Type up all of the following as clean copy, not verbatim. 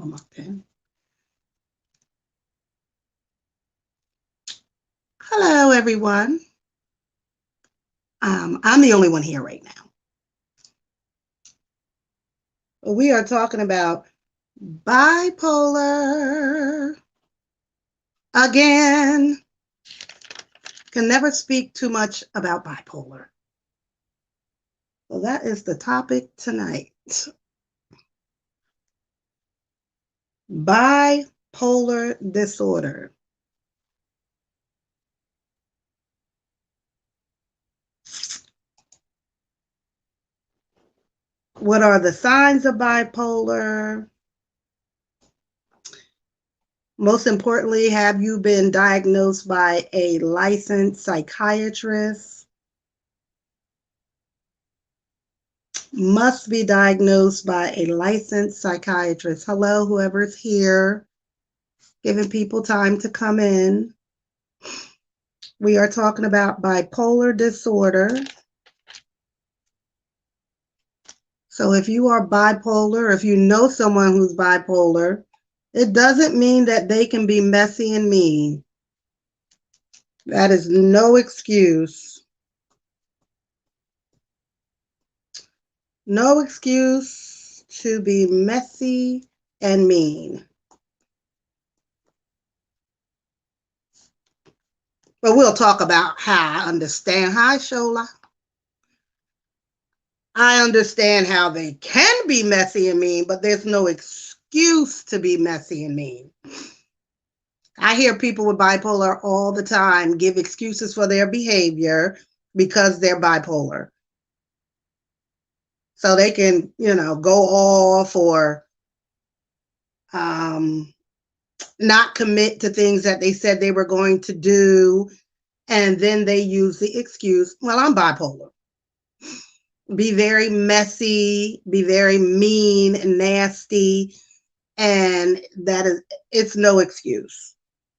on my pen. Hello, everyone. I'm the only one here right now. We are talking about bipolar again. Can never speak too much about bipolar. Well, that is the topic tonight. Bipolar disorder. What are the signs of bipolar? Most importantly, have you been diagnosed by a licensed psychiatrist? Must be diagnosed by a licensed psychiatrist. Hello, whoever's here, giving people time to come in. We are talking about bipolar disorder. So if you are bipolar, if you know someone who's bipolar, it doesn't mean that they can be messy and mean. That is no excuse. No excuse to be messy and mean. But we'll talk about how I understand. Hi, Shola. I understand how they can be messy and mean, but there's no excuse to be messy and mean. I hear people with bipolar all the time give excuses for their behavior because they're bipolar. So they can, go off or not commit to things that they said they were going to do. And then they use the excuse, well, I'm bipolar. Be very messy, be very mean and nasty. And it's no excuse.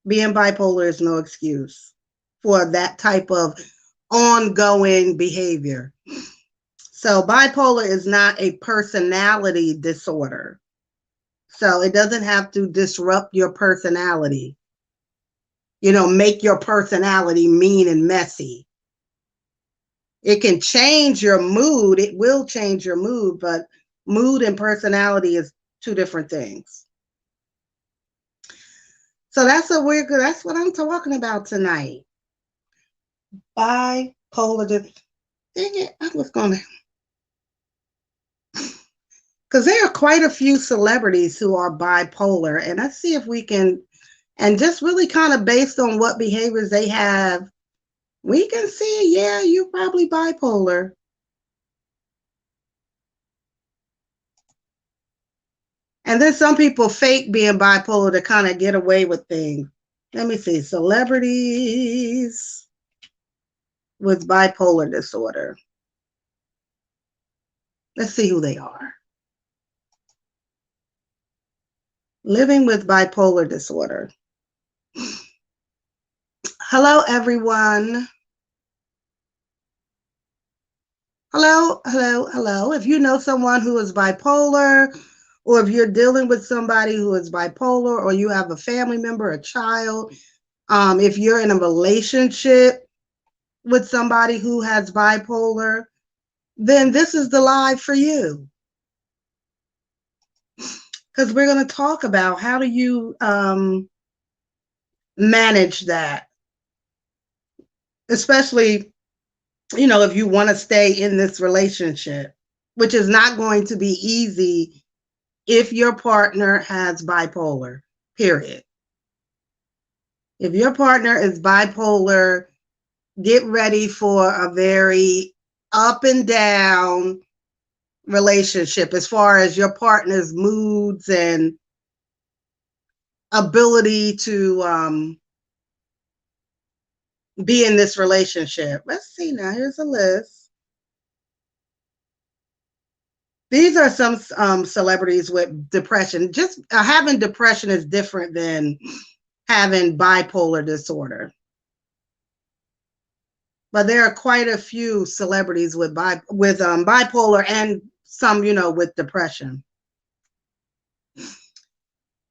Being bipolar is no excuse for that type of ongoing behavior. So bipolar is not a personality disorder. So it doesn't have to disrupt your personality, make your personality mean and messy. It can change your mood. It will change your mood, but mood and personality is two different things. So that's what I'm talking about tonight. Bipolar. Dang it, I was going to. Because there are quite a few celebrities who are bipolar, and let's see if we can, and just really kind of based on what behaviors they have, we can see, yeah, you're probably bipolar. And then some people fake being bipolar to kind of get away with things. Let me see, celebrities with bipolar disorder. Let's see who they are. Living with bipolar disorder. Hello, everyone. Hello, hello, hello. If you know someone who is bipolar, or if you're dealing with somebody who is bipolar, or you have a family member, a child, if you're in a relationship with somebody who has bipolar, then this is the live for you. Because we're going to talk about how do you manage that, especially, if you want to stay in this relationship, which is not going to be easy if your partner has bipolar, period. If your partner is bipolar, get ready for a very up and down relationship as far as your partner's moods and ability to be in this relationship. Let's see now. Here's a list. These are some celebrities with depression. Just having depression is different than having bipolar disorder. But there are quite a few celebrities with bipolar and some, with depression.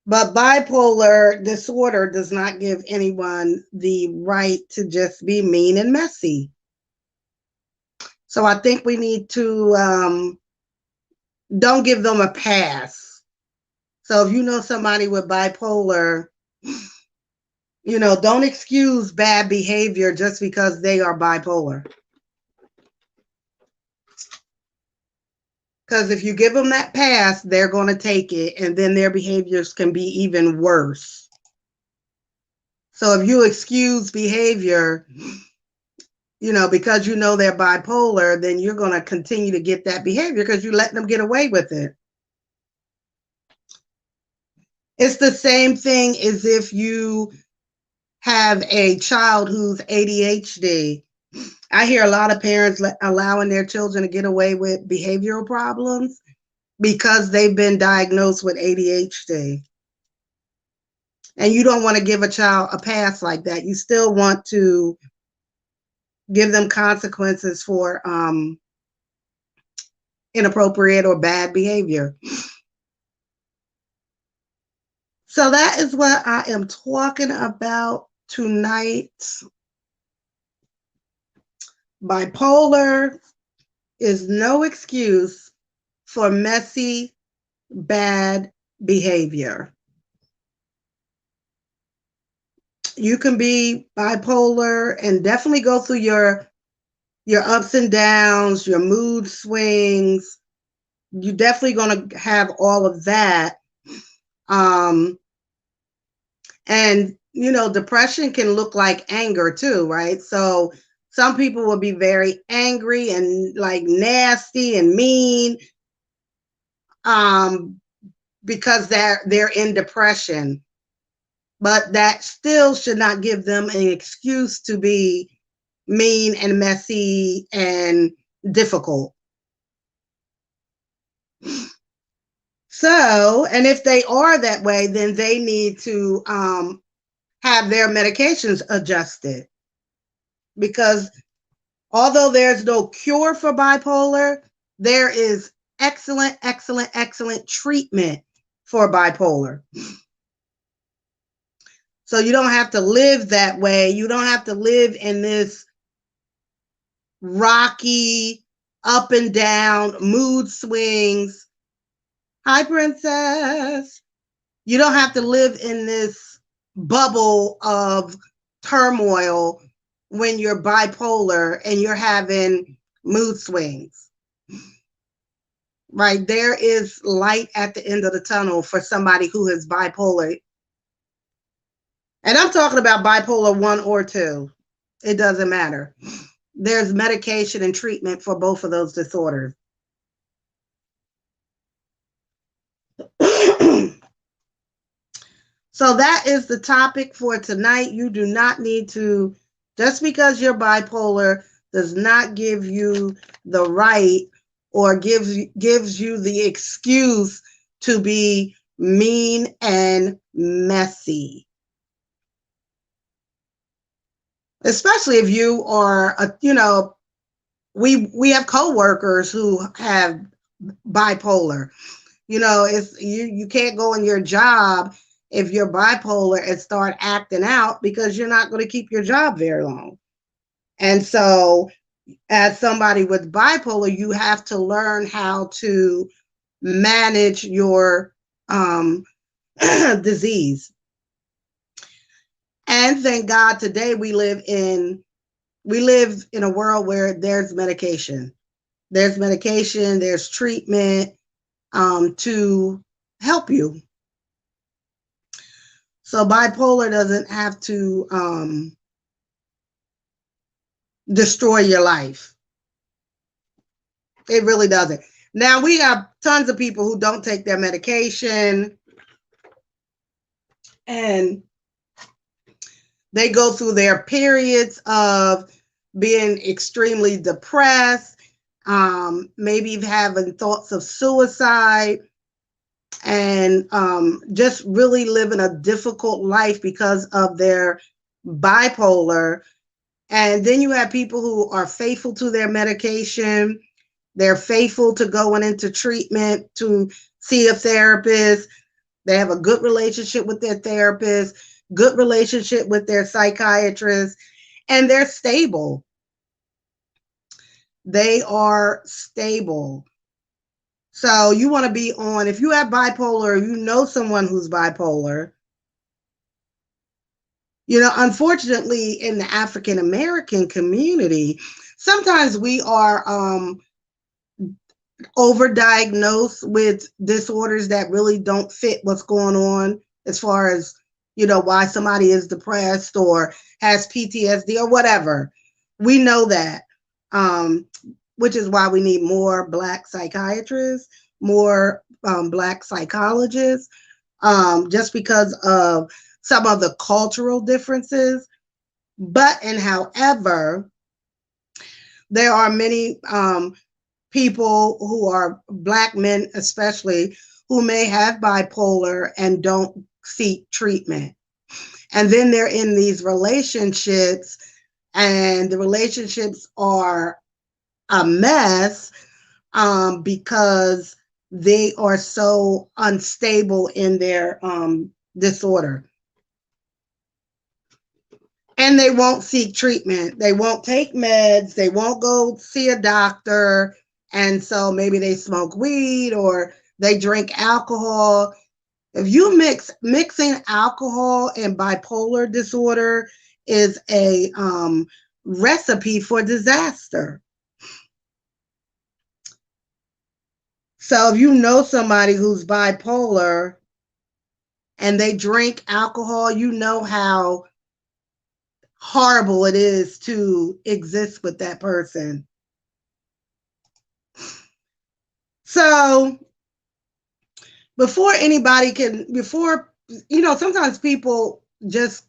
But bipolar disorder does not give anyone the right to just be mean and messy. So I think we need to don't give them a pass. So if you know somebody with bipolar, don't excuse bad behavior just because they are bipolar. Because if you give them that pass, they're going to take it, and then their behaviors can be even worse. So if you excuse behavior, because they're bipolar, then you're going to continue to get that behavior because you let them get away with it. It's the same thing as if you have a child who's ADHD. I hear a lot of parents allowing their children to get away with behavioral problems because they've been diagnosed with ADHD. And you don't want to give a child a pass like that. You still want to give them consequences for inappropriate or bad behavior. So that is what I am talking about tonight. Bipolar is no excuse for messy, bad behavior. You can be bipolar and definitely go through your ups and downs, your mood swings. You're definitely going to have all of that. And depression can look like anger too, right? So some people will be very angry and like nasty and mean because they're in depression. But that still should not give them an excuse to be mean and messy and difficult. So, and if they are that way, then they need to have their medications adjusted. Because although there's no cure for bipolar, there is excellent, excellent, excellent treatment for bipolar. So you don't have to live that way. You don't have to live in this rocky, up and down mood swings. Hi, princess. You don't have to live in this bubble of turmoil when you're bipolar and you're having mood swings. Right? There is light at the end of the tunnel for somebody who is bipolar. And I'm talking about bipolar 1 or 2. It doesn't matter. There's medication and treatment for both of those disorders. So that is the topic for tonight. You do not need to, just because you're bipolar does not give you the right or gives you the excuse to be mean and messy. Especially if you are, we have coworkers who have bipolar. It's you can't go in your job if you're bipolar and start acting out because you're not going to keep your job very long. And so as somebody with bipolar, you have to learn how to manage your disease. And thank God today we live in a world where there's medication. There's medication, there's treatment to help you. So bipolar doesn't have to destroy your life. It really doesn't. Now, we have tons of people who don't take their medication and they go through their periods of being extremely depressed, maybe having thoughts of suicide, and just really living a difficult life because of their bipolar. And then you have people who are faithful to their medication. They're faithful to going into treatment, to see a therapist. They have a good relationship with their therapist, good relationship with their psychiatrist, and they're stable. They are stable. So you want to be on, if you have bipolar, you know someone who's bipolar. Unfortunately, in the African American community, sometimes we are overdiagnosed with disorders that really don't fit what's going on, as far as why somebody is depressed or has PTSD or whatever. We know that, um, which is why we need more Black psychiatrists, more Black psychologists, just because of some of the cultural differences. But and however, there are many people who are Black men, especially, who may have bipolar and don't seek treatment. And then they're in these relationships, and the relationships are a mess, because they are so unstable in their disorder. And they won't seek treatment. They won't take meds. They won't go see a doctor. And so maybe they smoke weed or they drink alcohol. If you mixing alcohol and bipolar disorder is a recipe for disaster. So if you know somebody who's bipolar and they drink alcohol, you know how horrible it is to exist with that person. So sometimes people just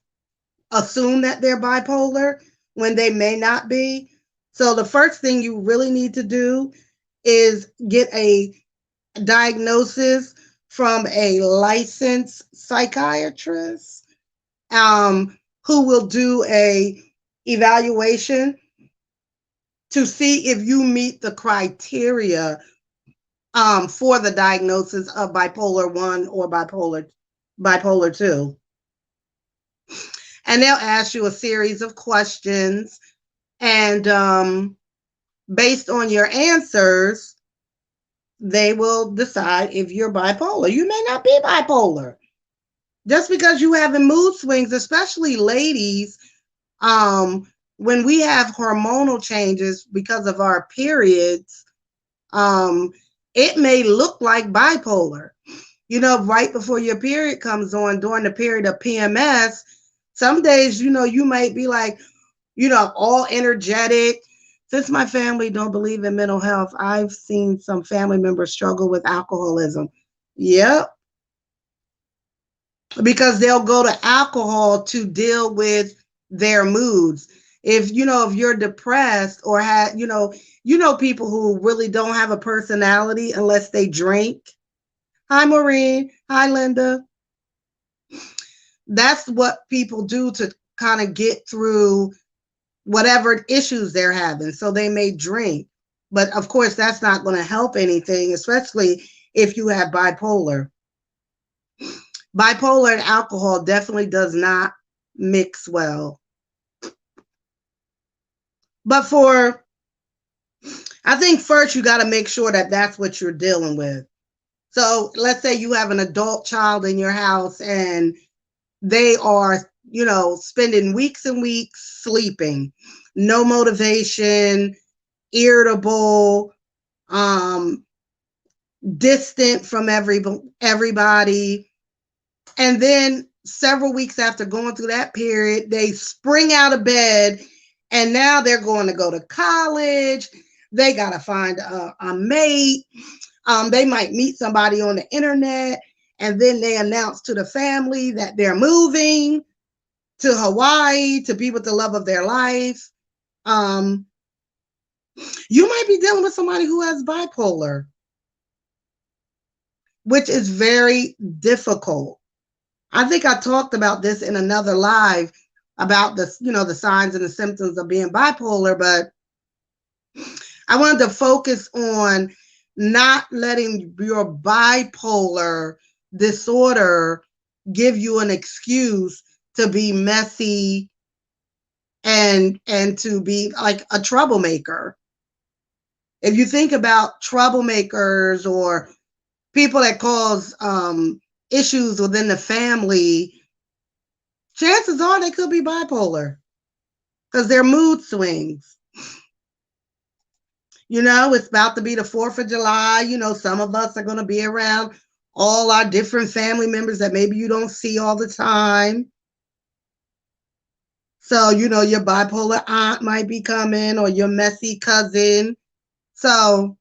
assume that they're bipolar when they may not be. So the first thing you really need to do is get a diagnosis from a licensed psychiatrist, who will do a evaluation to see if you meet the criteria for the diagnosis of bipolar 1 or bipolar 2. And they'll ask you a series of questions, and based on your answers, they will decide if you're bipolar. You may not be bipolar. Just because you having mood swings, especially ladies, when we have hormonal changes because of our periods, it may look like bipolar. Right before your period comes on, during the period of PMS, some days, you might be like, all energetic. Since my family don't believe in mental health, I've seen some family members struggle with alcoholism. Yep. Because they'll go to alcohol to deal with their moods. If you're depressed or people who really don't have a personality unless they drink. Hi, Maureen. Hi, Linda. That's what people do to kind of get through whatever issues they're having. So they may drink. But of course, that's not going to help anything, especially if you have bipolar. Bipolar and alcohol definitely does not mix well. But I think first you got to make sure that that's what you're dealing with. So let's say you have an adult child in your house and they are, spending weeks and weeks sleeping, no motivation, irritable, distant from everybody. And then several weeks after going through that period, they spring out of bed and now they're going to go to college. They got to find a mate. They might meet somebody on the internet, and then they announce to the family that they're moving to Hawaii to be with the love of their life. You might be dealing with somebody who has bipolar, which is very difficult. I think I talked about this in another live about the signs and the symptoms of being bipolar, but I wanted to focus on not letting your bipolar disorder give you an excuse to be messy and to be like a troublemaker. If you think about troublemakers or people that cause issues within the family, chances are they could be bipolar because they're mood swings. You know, it's about to be the 4th of July. You know, some of us are going to be around all our different family members that maybe you don't see all the time. So, you know, your bipolar aunt might be coming or your messy cousin. So,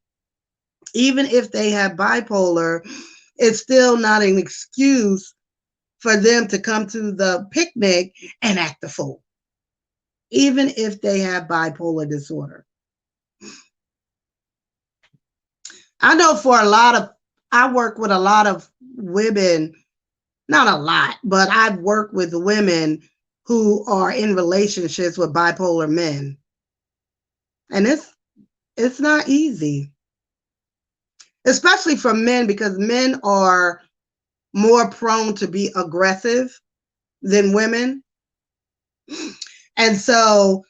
even if they have bipolar, it's still not an excuse for them to come to the picnic and act a fool, even if they have bipolar disorder. I know for I work with a lot of women, not a lot, but I've worked with women who are in relationships with bipolar men. And it's not easy, especially for men, because men are more prone to be aggressive than women. And so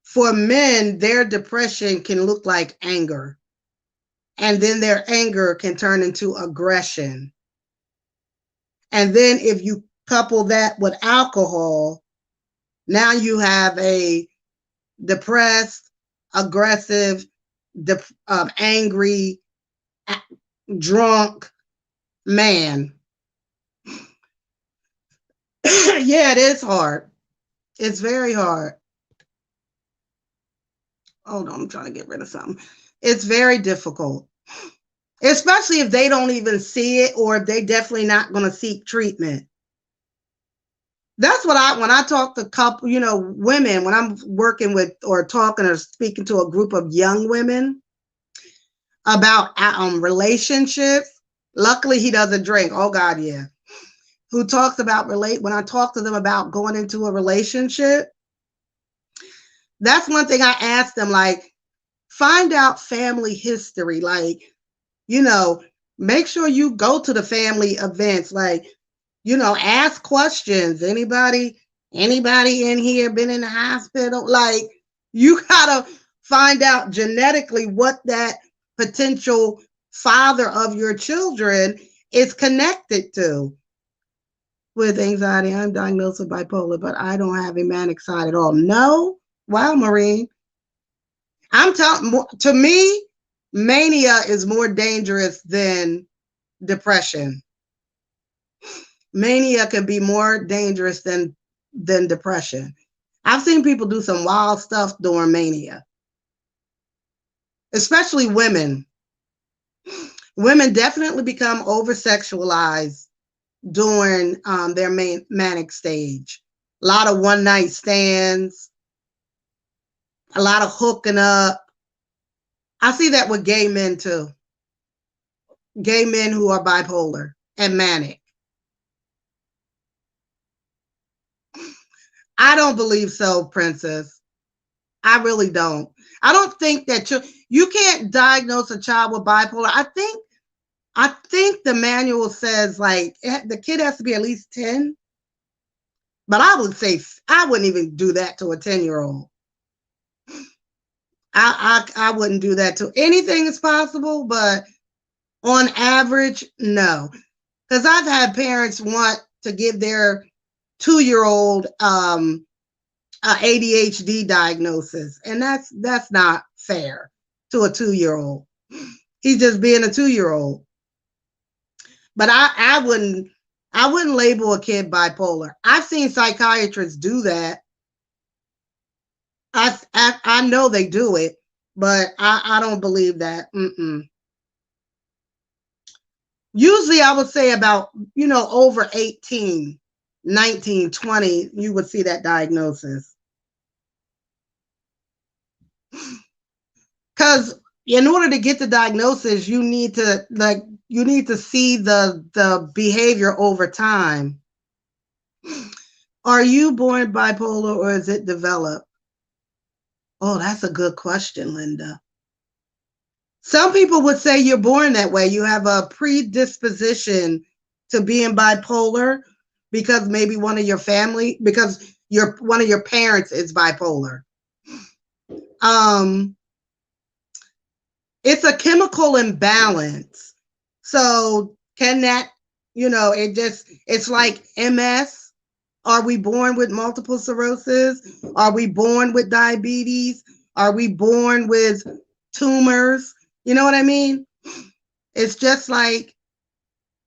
for men, their depression can look like anger. And then their anger can turn into aggression. And then if you couple that with alcohol, now you have a depressed, aggressive, angry, drunk man. Yeah, it is hard. It's very hard. Hold on, I'm trying to get rid of something. It's very difficult, especially if they don't even see it or if they definitely not going to seek treatment. That's what when I talk to couple, you know, women, when I'm working with or talking or speaking to a group of young women about relationships. Luckily, he doesn't drink. Oh God, yeah. Who talks about when I talk to them about going into a relationship, that's one thing I ask them, like, find out family history. Like, you know, make sure you go to the family events. Like, you know, ask questions. Anybody in here been in the hospital? Like, you gotta find out genetically what that potential father of your children is connected to. With anxiety, I'm diagnosed with bipolar, but I don't have a manic side at all. No? Wow, Maureen. I'm telling, to me, mania is more dangerous than depression. Mania can be more dangerous than depression. I've seen people do some wild stuff during mania, especially women. Women definitely become over sexualized during their manic stage. A lot of one night stands, a lot of hooking up. I see that with gay men too. Gay men who are bipolar and manic. I don't believe so, Princess. I really don't. I don't think that you can't diagnose a child with bipolar. I think the manual says like the kid has to be at least 10. But I would say I wouldn't even do that to a 10-year-old. I wouldn't do that to anything is possible, but on average, no. Because I've had parents want to give their 2-year-old ADHD diagnosis, and that's not fair to a 2-year-old. He's just being a 2-year-old. But I wouldn't label a kid bipolar. I've seen psychiatrists do that. I know they do it, but I don't believe that. Usually I would say about, you know, over 18, 19, 20, you would see that diagnosis. Because in order to get the diagnosis, you need to see the behavior over time. Are you born bipolar or is it developed? Oh, that's a good question, Linda. Some people would say you're born that way. You have a predisposition to being bipolar because maybe one of your family, because one of your parents is bipolar. Um, it's a chemical imbalance. So can that, it's like MS. Are we born with multiple sclerosis? Are we born with diabetes? Are we born with tumors? You know what I mean? It's just like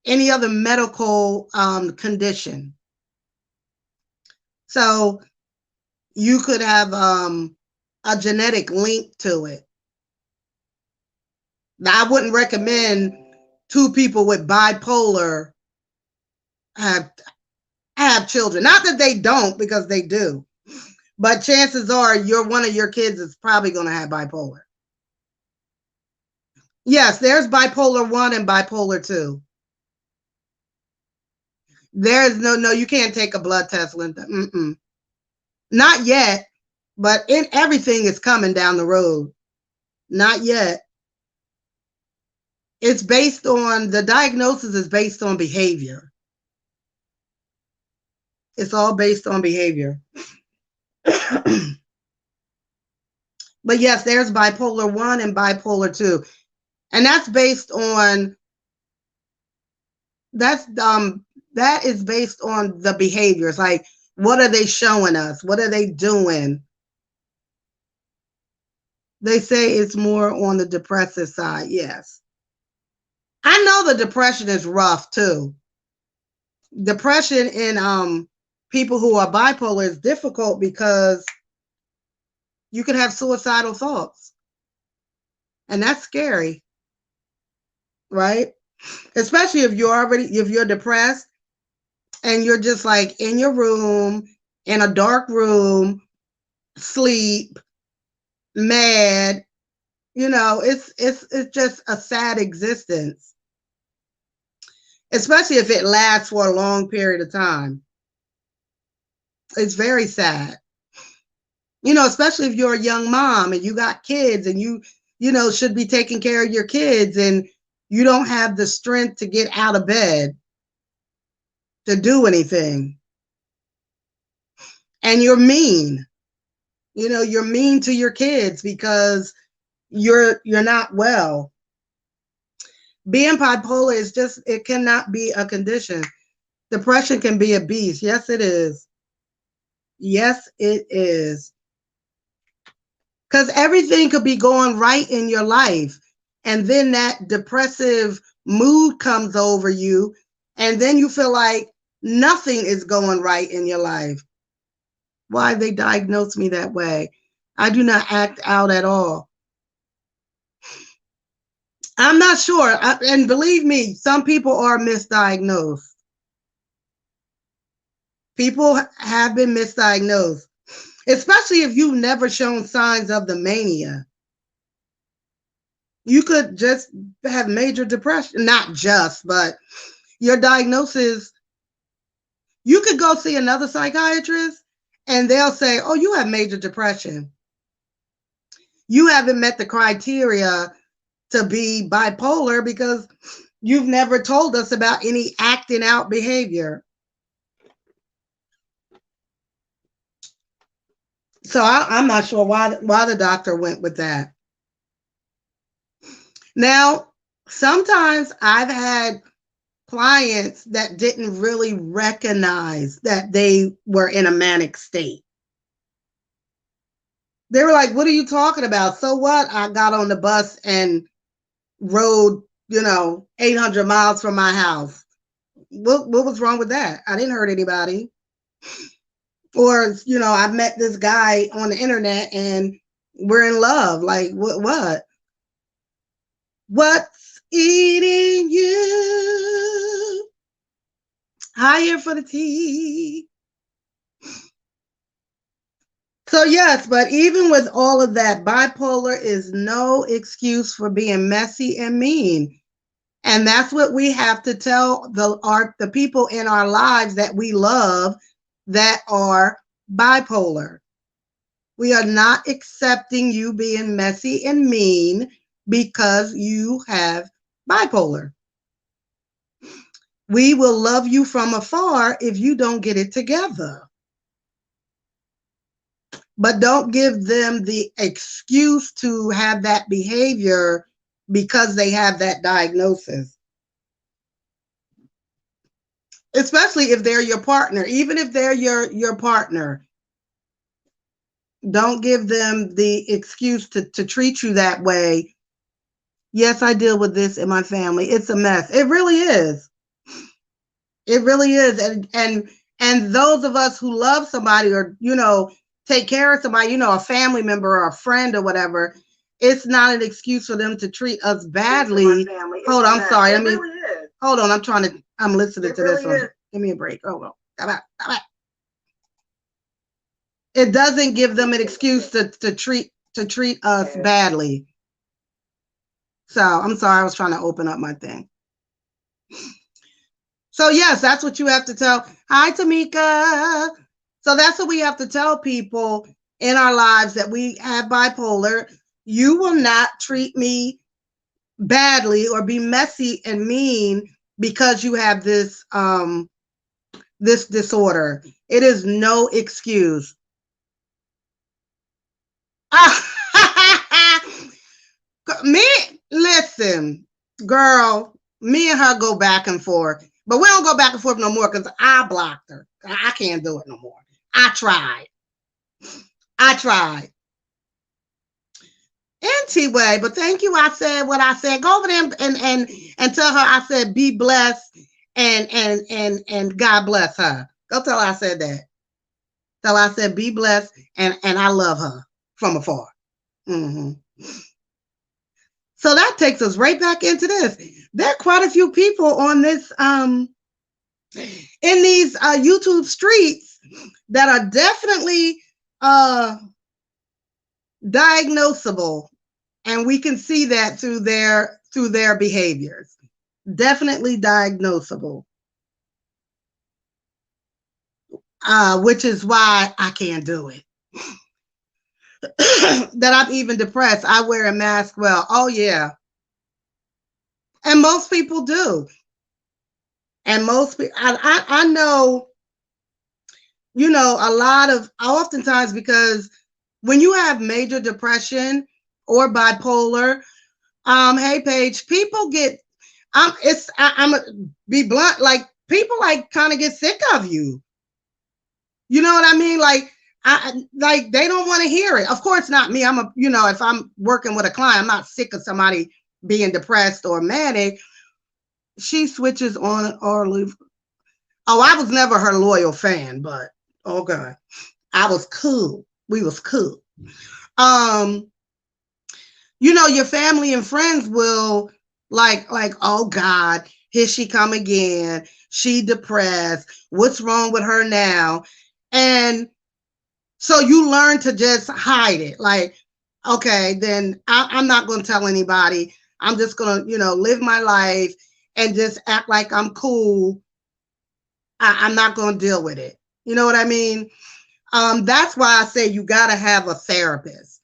any other medical condition. So you could have a genetic link to it. Now, I wouldn't recommend two people with bipolar have children. Not that they don't, because they do. But chances are one of your kids is probably going to have bipolar. Yes, there's bipolar 1 and bipolar 2. There's no, you can't take a blood test, Linda. Not yet, but everything is coming down the road. Not yet. It's based on, the diagnosis is based on behavior. It's all based on behavior. But yes, there's bipolar 1 and bipolar 2. And that's based on, that is based on the behaviors. Like, what are they showing us? What are they doing? They say it's more on the depressive side. Yes. I know the depression is rough too. Depression in people who are bipolar is difficult because you could have suicidal thoughts. And that's scary. Right? Especially if you're depressed and you're just like in your room, in a dark room, sleep, mad. It's just a sad existence. Especially if it lasts for a long period of time. It's very sad. Especially if you're a young mom and you got kids and you should be taking care of your kids and you don't have the strength to get out of bed to do anything. And you're mean. You're mean to your kids because you're not well. Being bipolar is just, it cannot be a condition. Depression can be a beast. Yes, it is. Yes, it is. Because everything could be going right in your life. And then that depressive mood comes over you. And then you feel like nothing is going right in your life. Why they diagnosed me that way? I do not act out at all. I'm not sure. And believe me, some people are misdiagnosed. People have been misdiagnosed, especially if you've never shown signs of the mania. You could just have major depression. Not just, but your diagnosis, you could go see another psychiatrist and they'll say, oh, you have major depression. You haven't met the criteria to be bipolar because you've never told us about any acting out behavior. So I'm not sure why the doctor went with that. Now, sometimes I've had clients that didn't really recognize that they were in a manic state. They were like, what are you talking about? So what? I got on the bus and rode, 800 miles from my house. What was wrong with that? I didn't hurt anybody. Or, I met this guy on the internet and we're in love. Like, what? What's eating you? Higher for the tea. So yes, but even with all of that, bipolar is no excuse for being messy and mean. And that's what we have to tell the people in our lives that we love that are bipolar. We are not accepting you being messy and mean because you have bipolar. We will love you from afar if you don't get it together. But don't give them the excuse to have that behavior because they have that diagnosis. Especially if they're your partner, even if they're your partner, don't give them the excuse to treat you that way. Yes, I deal with this in my family. It's a mess. It really is. It really is. And those of us who love somebody or, take care of somebody, a family member or a friend or whatever, it's not an excuse for them to treat us badly. Hold on, I'm sorry. Hold on. I'm listening to this one. Give me a break. Hold on. Come on. It doesn't give them an excuse to treat us badly. So I'm sorry, I was trying to open up my thing. So yes, that's what you have to tell. Hi, Tamika. So that's what we have to tell people in our lives, that we have bipolar. You will not treat me badly or be messy and mean because you have this this disorder. It is no excuse. Me, listen, girl, me and her go back and forth, but we don't go back and forth no more because I blocked her. I can't do it no more. I tried. Anyway, but thank you. I said what I said. Go over there and tell her I said be blessed and God bless her. Go tell her I said that. Tell her I said be blessed and I love her from afar. Mm-hmm. So that takes us right back into this. There are quite a few people on this in these YouTube streets that are definitely diagnosable, and we can see that through their behaviors. Definitely diagnosable. Which is why I can't do it. That I'm even depressed. I wear a mask well. Oh yeah. And most people do. And most people, I know, a lot of, oftentimes, because when you have major depression or bipolar, hey Paige, people get, I'm a, be blunt, like people like kind of get sick of you. You know what I mean? Like, like they don't want to hear it. Of course, not me. If I'm working with a client, I'm not sick of somebody being depressed or manic. She switches on or leave. Oh, I was never her loyal fan, but oh God, I was cool. We was cool. Your family and friends will like, oh God, here she come again. She depressed. What's wrong with her now? And so you learn to just hide it. Like, okay, then I'm not going to tell anybody. I'm just going to, live my life and just act like I'm cool. I'm not going to deal with it. You know what I mean? That's why I say you got to have a therapist,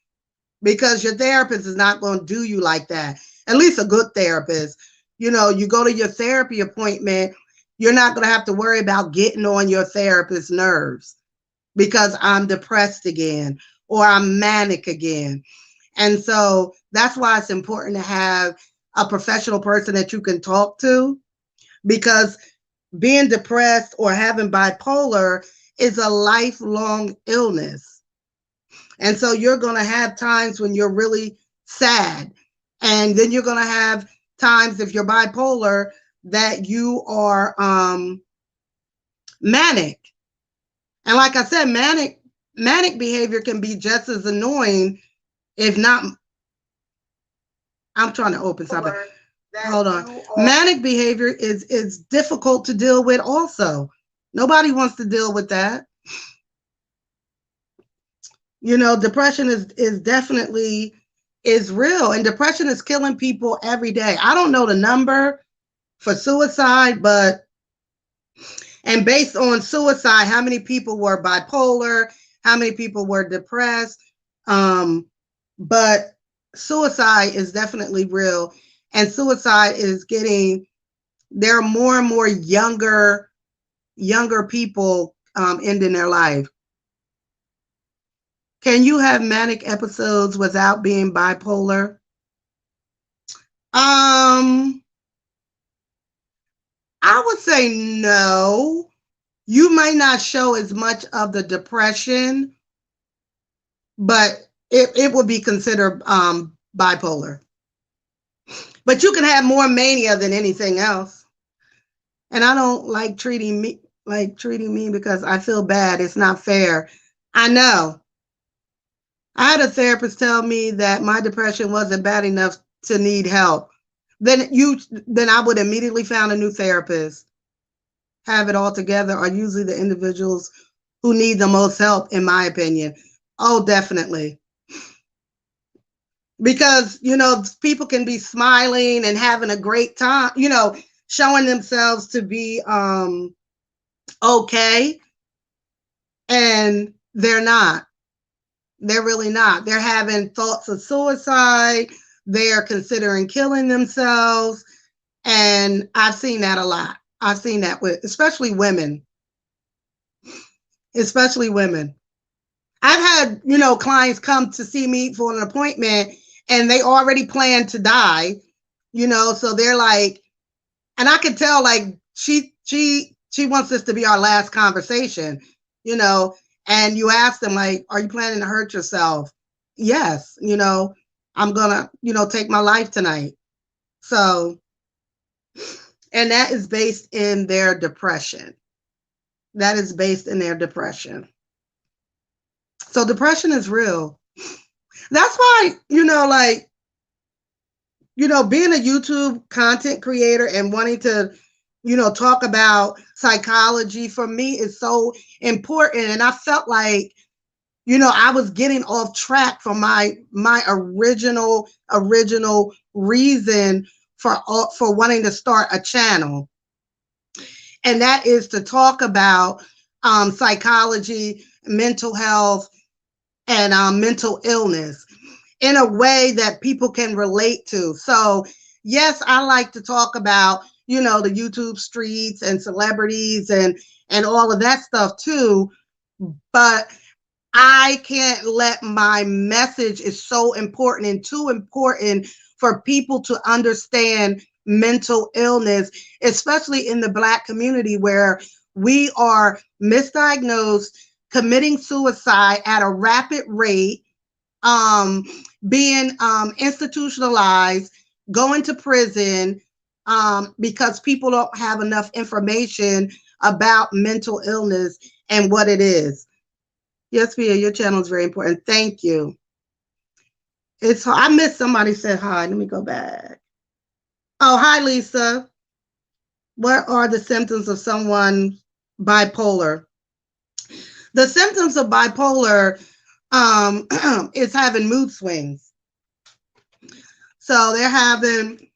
because your therapist is not going to do you like that. At least a good therapist. You go to your therapy appointment, you're not going to have to worry about getting on your therapist's nerves because I'm depressed again or I'm manic again. And so that's why it's important to have a professional person that you can talk to, because being depressed or having bipolar is a lifelong illness. And so you're going to have times when you're really sad. And then you're going to have times, if you're bipolar, that you are manic. And like I said, manic behavior can be just as annoying, if not. I'm trying to open something. Hold on. Manic behavior is difficult to deal with also. Nobody wants to deal with that. Depression is definitely is real, and depression is killing people every day. I don't know the number for suicide, and based on suicide, how many people were bipolar, how many people were depressed. But suicide is definitely real, and suicide is getting There are more and more younger people ending their life. Can you have manic episodes without being bipolar? Um, I would say no. You might not show as much of the depression, but it would be considered bipolar. But you can have more mania than anything else. And I don't treating me because I feel bad. It's not fair. I know. I had a therapist tell me that my depression wasn't bad enough to need help. Then I would immediately find a new therapist. Have it all together are usually the individuals who need the most help, in my opinion. Oh, definitely. Because, people can be smiling and having a great time, showing themselves to be okay, and they're not. They're really not. They're having thoughts of suicide. They're considering killing themselves. And I've seen that a lot. I've seen that with especially women. Especially women. I've had, clients come to see me for an appointment and they already plan to die, so they're like, and I could tell like she wants this to be our last conversation, you know, and you ask them like, are you planning to hurt yourself? Yes, I'm gonna, take my life tonight. So, and that is based in their depression. That is based in their depression. So depression is real. That's why, being a YouTube content creator and wanting to, talk about psychology for me is so important. And I felt like, I was getting off track from my original reason for wanting to start a channel. And that is to talk about psychology, mental health, and mental illness in a way that people can relate to. So, yes, I like to talk about, the YouTube streets and celebrities and all of that stuff too, but I can't let my message is so important and too important for people to understand mental illness, especially in the Black community where we are misdiagnosed, committing suicide at a rapid rate, um, being institutionalized, going to prison, because people don't have enough information about mental illness and what it is. Yes, Pia, your channel is very important. Thank you. I missed somebody said hi. Let me go back. Oh, hi, Lisa. What are the symptoms of someone bipolar? The symptoms of bipolar is having mood swings. So they're having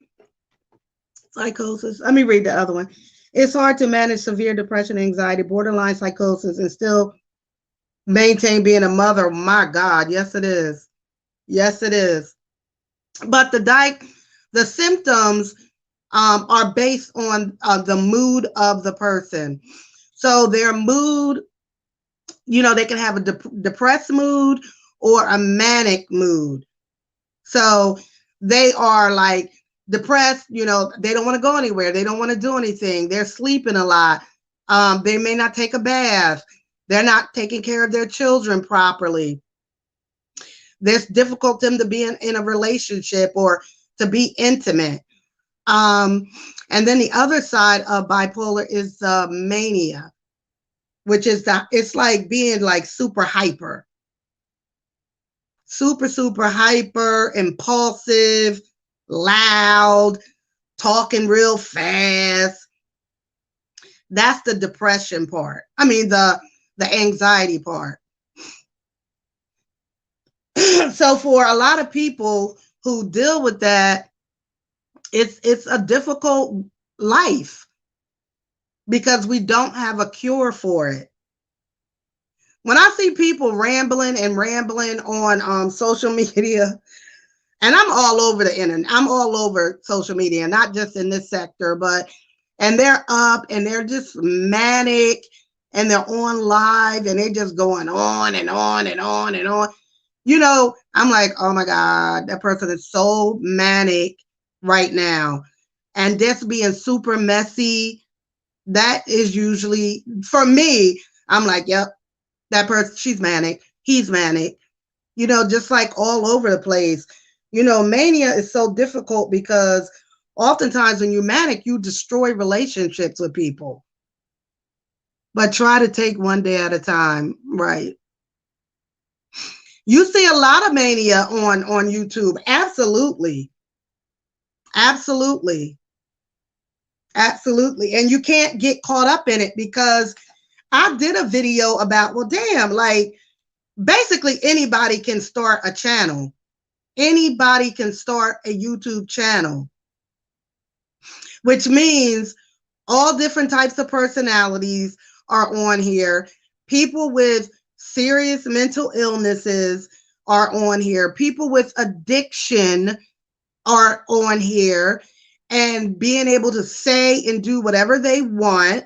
psychosis. Let me read the other one. It's hard to manage severe depression, anxiety, borderline psychosis, and still maintain being a mother. My God, yes, it is. Yes, it is. But the symptoms are based on the mood of the person. So their mood, they can have a depressed mood or a manic mood. So they are like depressed, they don't want to go anywhere. They don't want to do anything. They're sleeping a lot. They may not take a bath. They're not taking care of their children properly. It's difficult for them to be in a relationship or to be intimate. And then the other side of bipolar is mania, which is it's like being like super hyper, super hyper, impulsive, loud, talking real fast. That's the depression part. I mean, the anxiety part. So for a lot of people who deal with that, it's a difficult life because we don't have a cure for it. When I see people rambling on social media, and I'm all over the internet, I'm all over social media, not just in this sector, but and they're up and they're just manic and they're on live and they're just going on and on and on and on. I'm like, oh my God, that person is so manic right now. And just being super messy, that is usually, for me, I'm like, yep, that person, she's manic, he's manic, just like all over the place. Mania is so difficult because oftentimes when you're manic, you destroy relationships with people. But try to take one day at a time, right? You see a lot of mania on YouTube. Absolutely. Absolutely. Absolutely. And you can't get caught up in it because I did a video about, well, damn, like basically anybody can start a channel. Anybody can start a YouTube channel, which means all different types of personalities are on here. People with serious mental illnesses are on here. People with addiction are on here, and being able to say and do whatever they want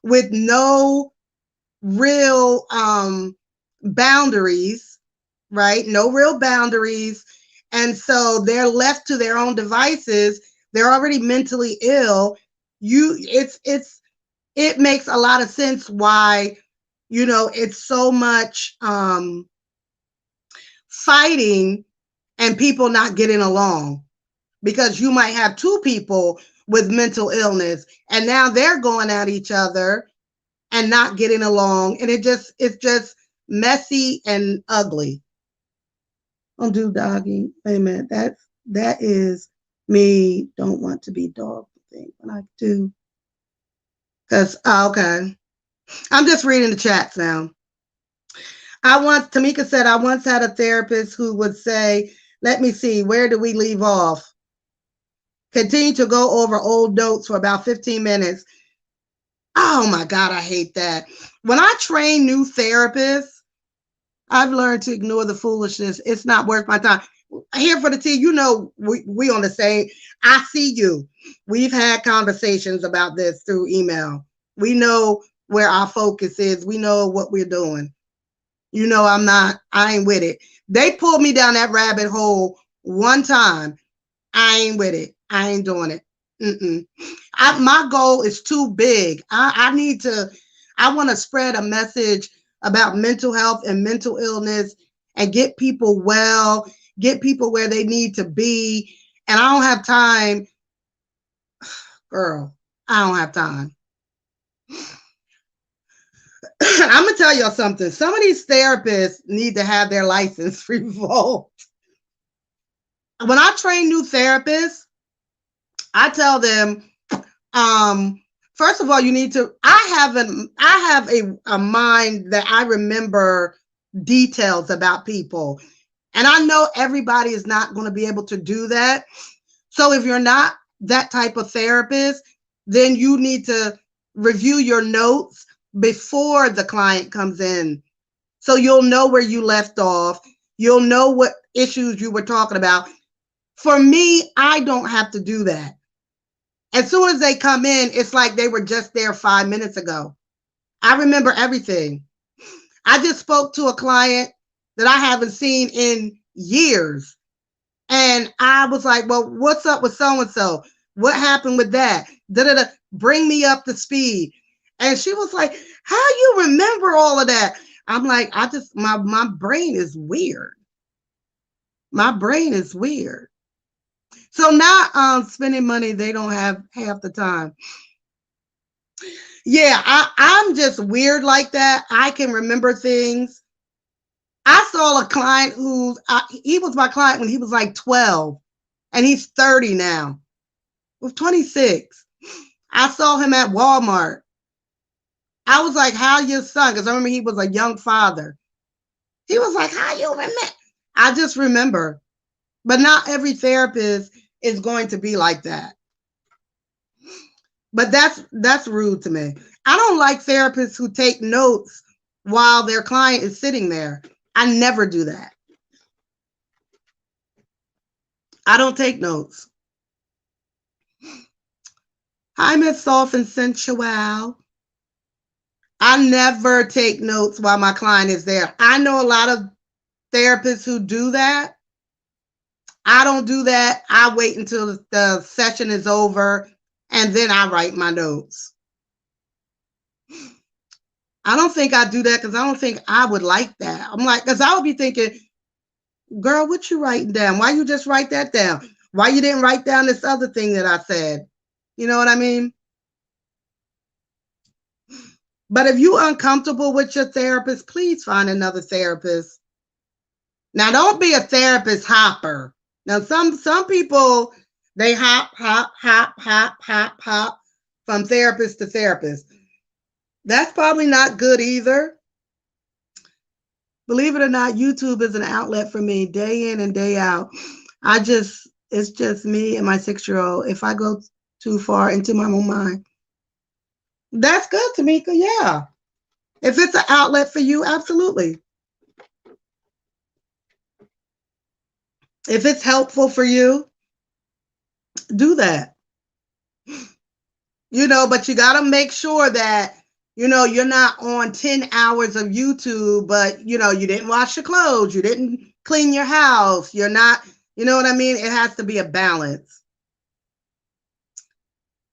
with no real boundaries, right? No real boundaries. And so they're left to their own devices. They're already mentally ill. It makes a lot of sense why, it's so much fighting and people not getting along, because you might have two people with mental illness and now they're going at each other and not getting along, and it's just messy and ugly. Don't do doggy. Wait a minute. That is me. Don't want to be dog thing when I do. Because okay. I'm just reading the chats now. Tamika said, I once had a therapist who would say, let me see, where do we leave off? Continue to go over old notes for about 15 minutes. Oh my God, I hate that. When I train new therapists, I've learned to ignore the foolishness. It's not worth my time. Here for the tea, we on the same. I see you. We've had conversations about this through email. We know where our focus is. We know what we're doing. I ain't with it. They pulled me down that rabbit hole one time. I ain't with it. I ain't doing it. My goal is too big. I want to spread a message about mental health and mental illness and get people well, get people where they need to be. And I don't have time, girl. I don't have time. I'm going to tell y'all something. Some of these therapists need to have their license revoked. When I train new therapists, I tell them, first of all, you need to, I have a mind that I remember details about people. And I know everybody is not going to be able to do that. So if you're not that type of therapist, then you need to review your notes before the client comes in. So you'll know where you left off. You'll know what issues you were talking about. For me, I don't have to do that. As soon as they come in, it's like they were just there 5 minutes ago. I remember everything. I just spoke to a client that I haven't seen in years. And I was like, well, what's up with so-and-so? What happened with that? Da-da-da. Bring me up to speed. And she was like, how you remember all of that? I'm like, my brain is weird. My brain is weird. So not spending money they don't have half the time. Yeah, I'm just weird like that. I can remember things. I saw a client he was my client when he was like 12 and he's 30 now. He was 26. I saw him at Walmart. I was like, how your son? Because I remember he was a young father. He was like, how you remember? I just remember. But not every therapist is going to be like that. But that's rude to me. I don't like therapists who take notes while their client is sitting there. I never do that. I don't take notes. Hi, Miss Soft and Sensual. I never take notes while my client is there. I know a lot of therapists who do that. I don't do that. I wait until the session is over and then I write my notes. I don't think I do that because I don't think I would like that. I'm like, because I would be thinking, girl, what you writing down? Why you just write that down? Why you didn't write down this other thing that I said? You know what I mean? But if you're uncomfortable with your therapist, please find another therapist. Now, don't be a therapist hopper. Now, some people they hop from therapist to therapist. That's probably not good either. Believe it or not, YouTube is an outlet for me day in and day out. It's just me and my 6-year-old. If I go too far into my own mind, that's good, Tamika. Yeah. If it's an outlet for you, absolutely. If it's helpful for you, do that. But you got to make sure that, you're not on 10 hours of YouTube, but, you didn't wash your clothes, you didn't clean your house, you're not, you know what I mean? It has to be a balance.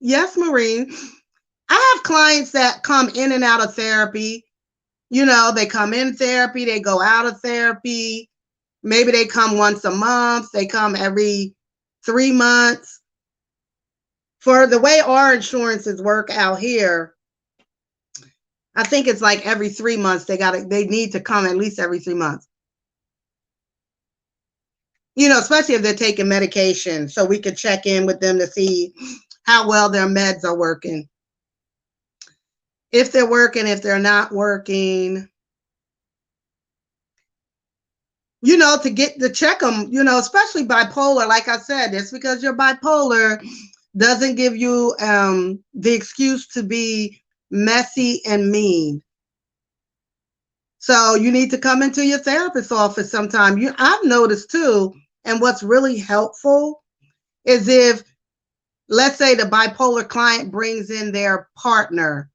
Yes, Maureen. I have clients that come in and out of therapy. They come in therapy, they go out of therapy. Maybe they come once a month, they come every 3 months. For the way our insurances work out here, I think it's like every 3 months they need to come at least every 3 months. Especially if they're taking medication, so we could check in with them to see how well their meds are working. If they're working, if they're not working. To get to check them, especially bipolar, like I said, it's because you're bipolar doesn't give you the excuse to be messy and mean. So you need to come into your therapist's office sometime. I've noticed too, and what's really helpful is if, let's say, the bipolar client brings in their partner,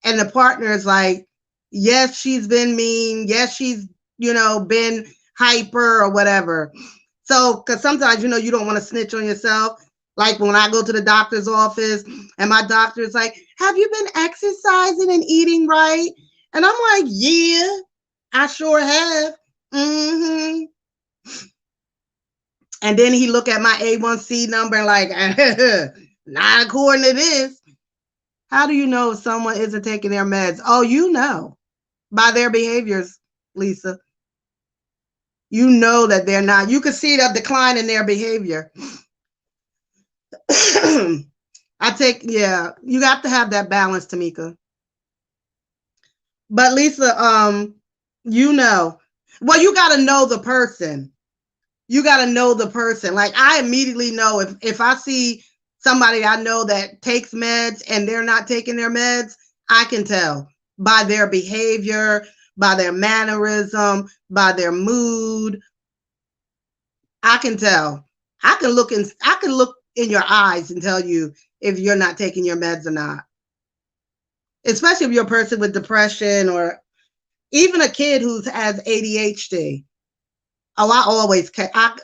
and the partner is like, yes, she's been mean. Yes, she's, been hyper or whatever. So, because sometimes, you don't want to snitch on yourself. Like when I go to the doctor's office and my doctor is like, have you been exercising and eating right? And I'm like, yeah, I sure have. Mm-hmm. And then he look at my A1C number and like, not according to this. How do you know if someone isn't taking their meds? Oh, by their behaviors, Lisa. You know that they're not. You can see the decline in their behavior. You have to have that balance, Tamika. But Lisa, well, you got to know the person. You got to know the person. Like I immediately know if I see somebody I know that takes meds and they're not taking their meds, I can tell by their behavior, by their mannerism, by their mood. I can tell. I can look in your eyes and tell you if you're not taking your meds or not. Especially if you're a person with depression or even a kid who has ADHD. Oh,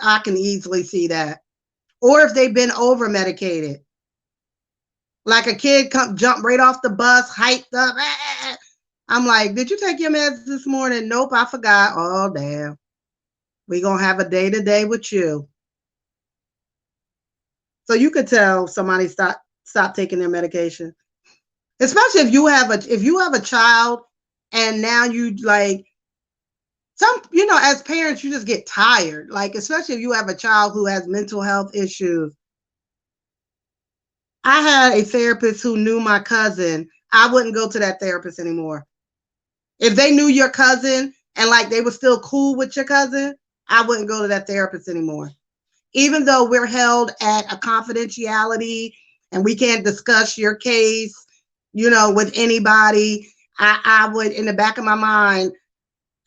I can easily see that. Or if they've been over medicated. Like a kid jump right off the bus, hyped up. I'm like, did you take your meds this morning? Nope, I forgot. Oh, damn. We're going to have a day to day with you. So you could tell somebody stop taking their medication. Especially if you have a child and now you like as parents, you just get tired. Like, especially if you have a child who has mental health issues. I had a therapist who knew my cousin. I wouldn't go to that therapist anymore. If they knew your cousin and like they were still cool with your cousin, I wouldn't go to that therapist anymore. Even though we're held at a confidentiality and we can't discuss your case, with anybody, I would, in the back of my mind,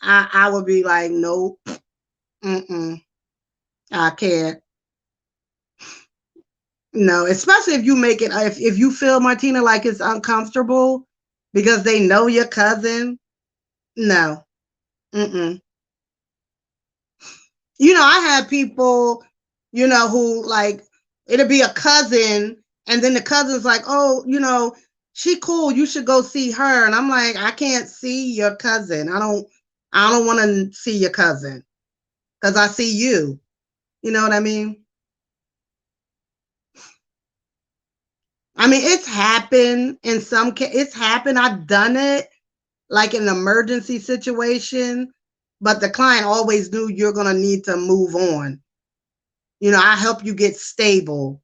I would be like, nope, I can't. No, especially if you make it, if you feel, Martina, like it's uncomfortable because they know your cousin. No. Mm-mm. I had people, who like, it'll be a cousin, and then the cousin's like, oh, she cool. You should go see her. And I'm like, I can't see your cousin. I don't want to see your cousin because I see you. You know what I mean? I mean, it's happened in some case. It's happened. I've done it like in an emergency situation, but the client always knew you're going to need to move on. I help you get stable.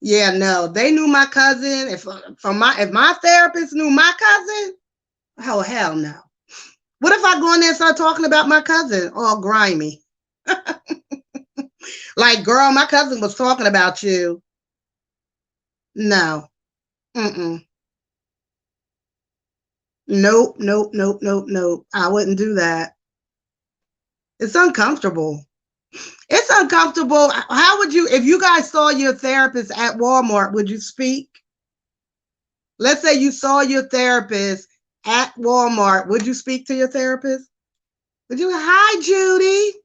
Yeah, no, they knew my cousin. If my therapist knew my cousin, oh hell no. What if I go in there and start talking about my cousin all grimy? Like, girl, my cousin was talking about you. No. Mm-mm. Nope, nope, nope, nope, nope. I wouldn't do that. It's uncomfortable. It's uncomfortable. How would you, if you guys saw your therapist at Walmart, would you speak? Let's say you saw your therapist at Walmart. Would you speak to your therapist? Would you, hi, Judy?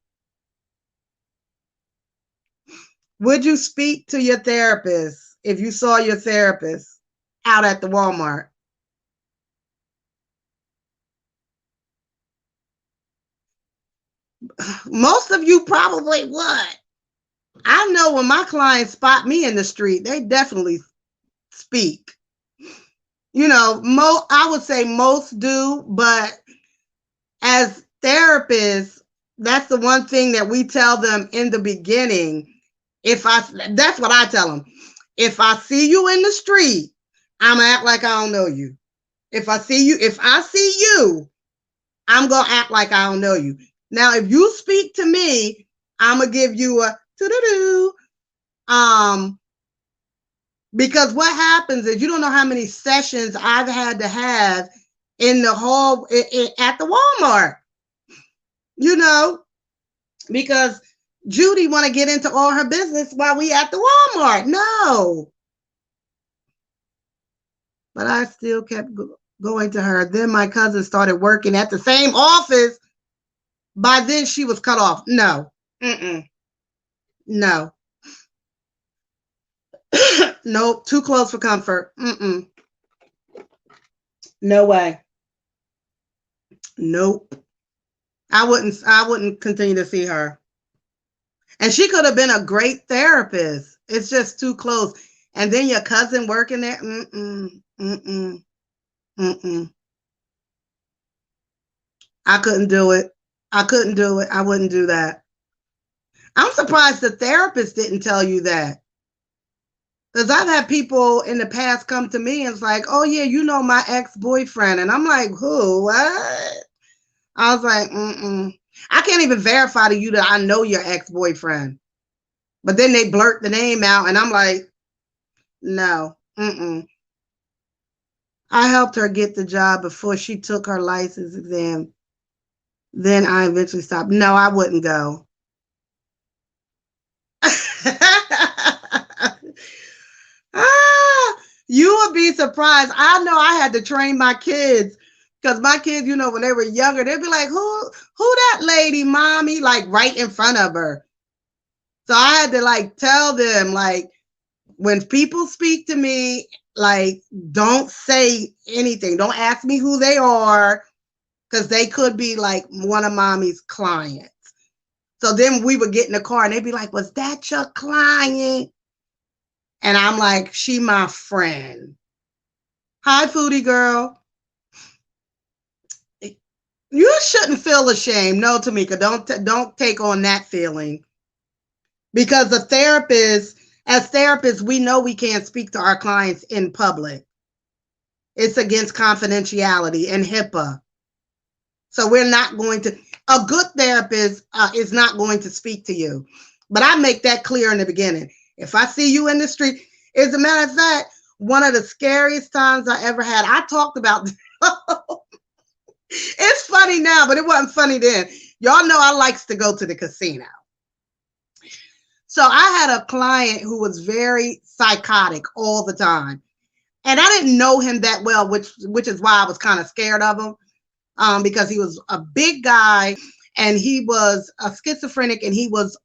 Would you speak to your therapist if you saw your therapist out at the Walmart? Most of you probably would. I know when my clients spot me in the street, they definitely speak. I would say most do, but as therapists, that's the one thing that we tell them in the beginning. That's what I tell them. If I see you in the street, I'm gonna act like I don't know you. If I see you, I'm gonna act like I don't know you. Now, if you speak to me, I'm gonna give you a doo-doo-doo. Because what happens is you don't know how many sessions I've had to have in the hall at the Walmart. Because Judy want to get into all her business while we at the Walmart. No. But I still kept going to her. Then my cousin started working at the same office. By then she was cut off. No. Mm-mm. No. Nope. Too close for comfort. Mm-mm. No way. Nope. I wouldn't continue to see her. And she could have been a great therapist. It's just too close. And then your cousin working there. Mm-mm. Mm-mm. Mm-mm. I couldn't do it. I couldn't do it. I wouldn't do that. I'm surprised the therapist didn't tell you that. Because I've had people in the past come to me and it's like, oh, yeah, my ex-boyfriend. And I'm like, who? What? I was like, mm-mm. I can't even verify to you that I know your ex-boyfriend. But then they blurt the name out and I'm like, no. Mm-mm. I helped her get the job before she took her license exam. Then I eventually stopped. No, I wouldn't go. You would be surprised. I know I had to train my kids because my kids, when they were younger, they'd be like, who that lady, mommy? Like right in front of her. So I had to like tell them, like, when people speak to me, like, don't say anything. Don't ask me who they are because they could be like one of mommy's clients. So then we would get in the car and they'd be like, was that your client? And I'm like, she my friend. Hi, foodie girl. You shouldn't feel ashamed. No, Tamika, don't take on that feeling. Because as therapists, we know we can't speak to our clients in public. It's against confidentiality and HIPAA. So we're not going to, a good therapist is not going to speak to you. But I make that clear in the beginning. If I see you in the street, as a matter of fact, one of the scariest times I ever had, I talked about, it's funny now, but it wasn't funny then. Y'all know I likes to go to the casino. So I had a client who was very psychotic all the time. And I didn't know him that well, which is why I was kind of scared of him, because he was a big guy and he was a schizophrenic, and he was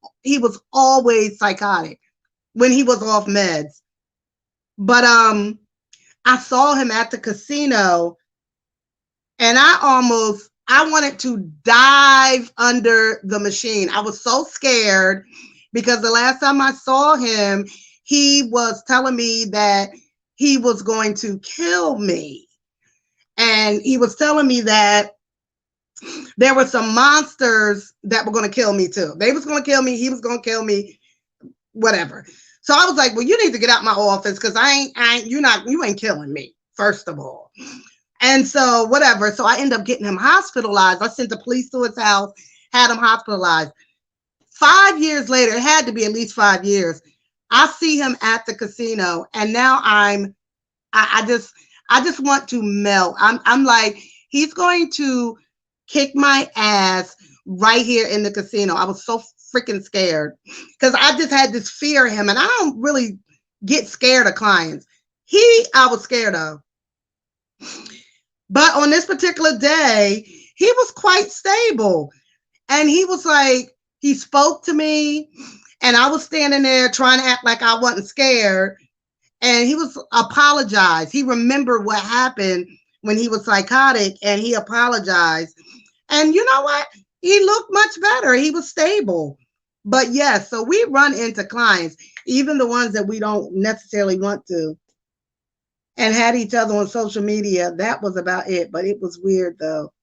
always psychotic when he was off meds. But I saw him at the casino, and I wanted to dive under the machine. I was so scared because the last time I saw him, he was telling me that he was going to kill me. And he was telling me that there were some monsters that were going to kill me too. They was going to kill me. He was going to kill me, whatever. So I was like, well, you need to get out my office because you ain't killing me, first of all. And so whatever. So I ended up getting him hospitalized. I sent the police to his house, had him hospitalized. 5 years later, it had to be at least 5 years. I see him at the casino, and now I just want to melt. I'm like, he's going to kick my ass right here in the casino. I was so freaking scared because I just had this fear of him, and I don't really get scared of clients. I was scared of. But on this particular day, he was quite stable. And he was like, he spoke to me, and I was standing there trying to act like I wasn't scared. And he was apologized. He remembered what happened when he was psychotic, and he apologized. And you know what? He looked much better. He was stable. But yes, so we run into clients, even the ones that we don't necessarily want to, and had each other on social media. That was about it. But it was weird though.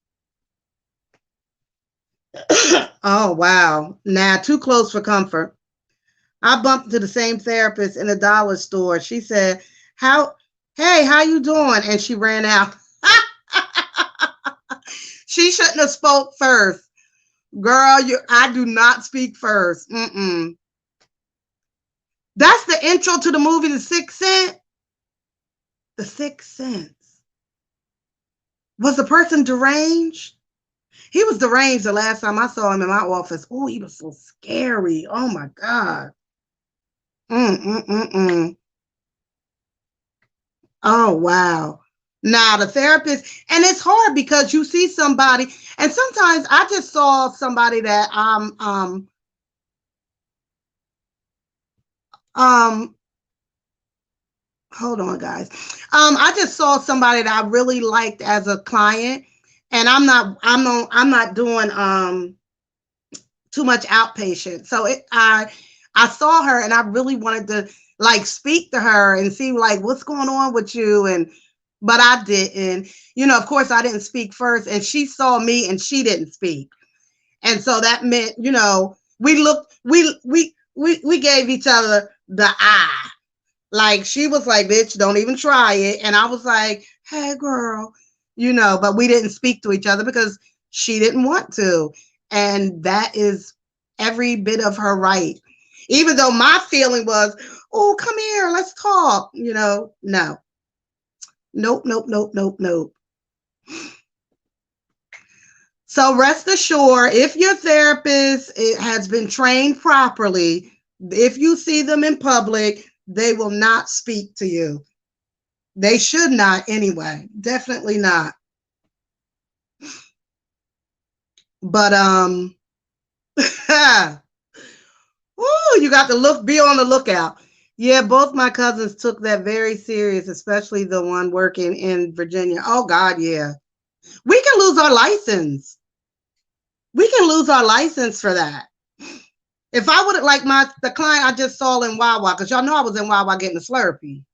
Oh, wow. Nah, too close for comfort. I bumped into the same therapist in a dollar store. She said, hey, how you doing? And she ran out. She shouldn't have spoke first. Girl, I do not speak first. Mm-mm. That's the intro to the movie The Sixth Sense. The Sixth Sense. Was the person deranged? He was deranged the last time I saw him in my office. Oh, he was so scary. Oh my God. Mm-mm-mm-mm. Oh, wow. Now the therapist, and it's hard because you see somebody, and sometimes I just saw somebody that um hold on guys. I just saw somebody that I really liked as a client, and I'm not doing too much outpatient. So I saw her, and I really wanted to like speak to her and see like what's going on with you, but I didn't. Of course I didn't speak first, and she saw me and she didn't speak. And so that meant, we looked we gave each other the eye. Like she was like, bitch, don't even try it. And I was like, hey girl, but we didn't speak to each other because she didn't want to. And that is every bit of her right. Even though my feeling was, oh, come here, let's talk. No. Nope, nope, nope, nope, nope. So rest assured, if your therapist has been trained properly, if you see them in public, they will not speak to you. They should not anyway. Definitely not. But you got to be on the lookout. Yeah, both my cousins took that very serious, especially the one working in Virginia. Oh God, yeah. We can lose our license. We can lose our license for that. If I would have, like the client I just saw in Wawa, because y'all know I was in Wawa getting a Slurpee,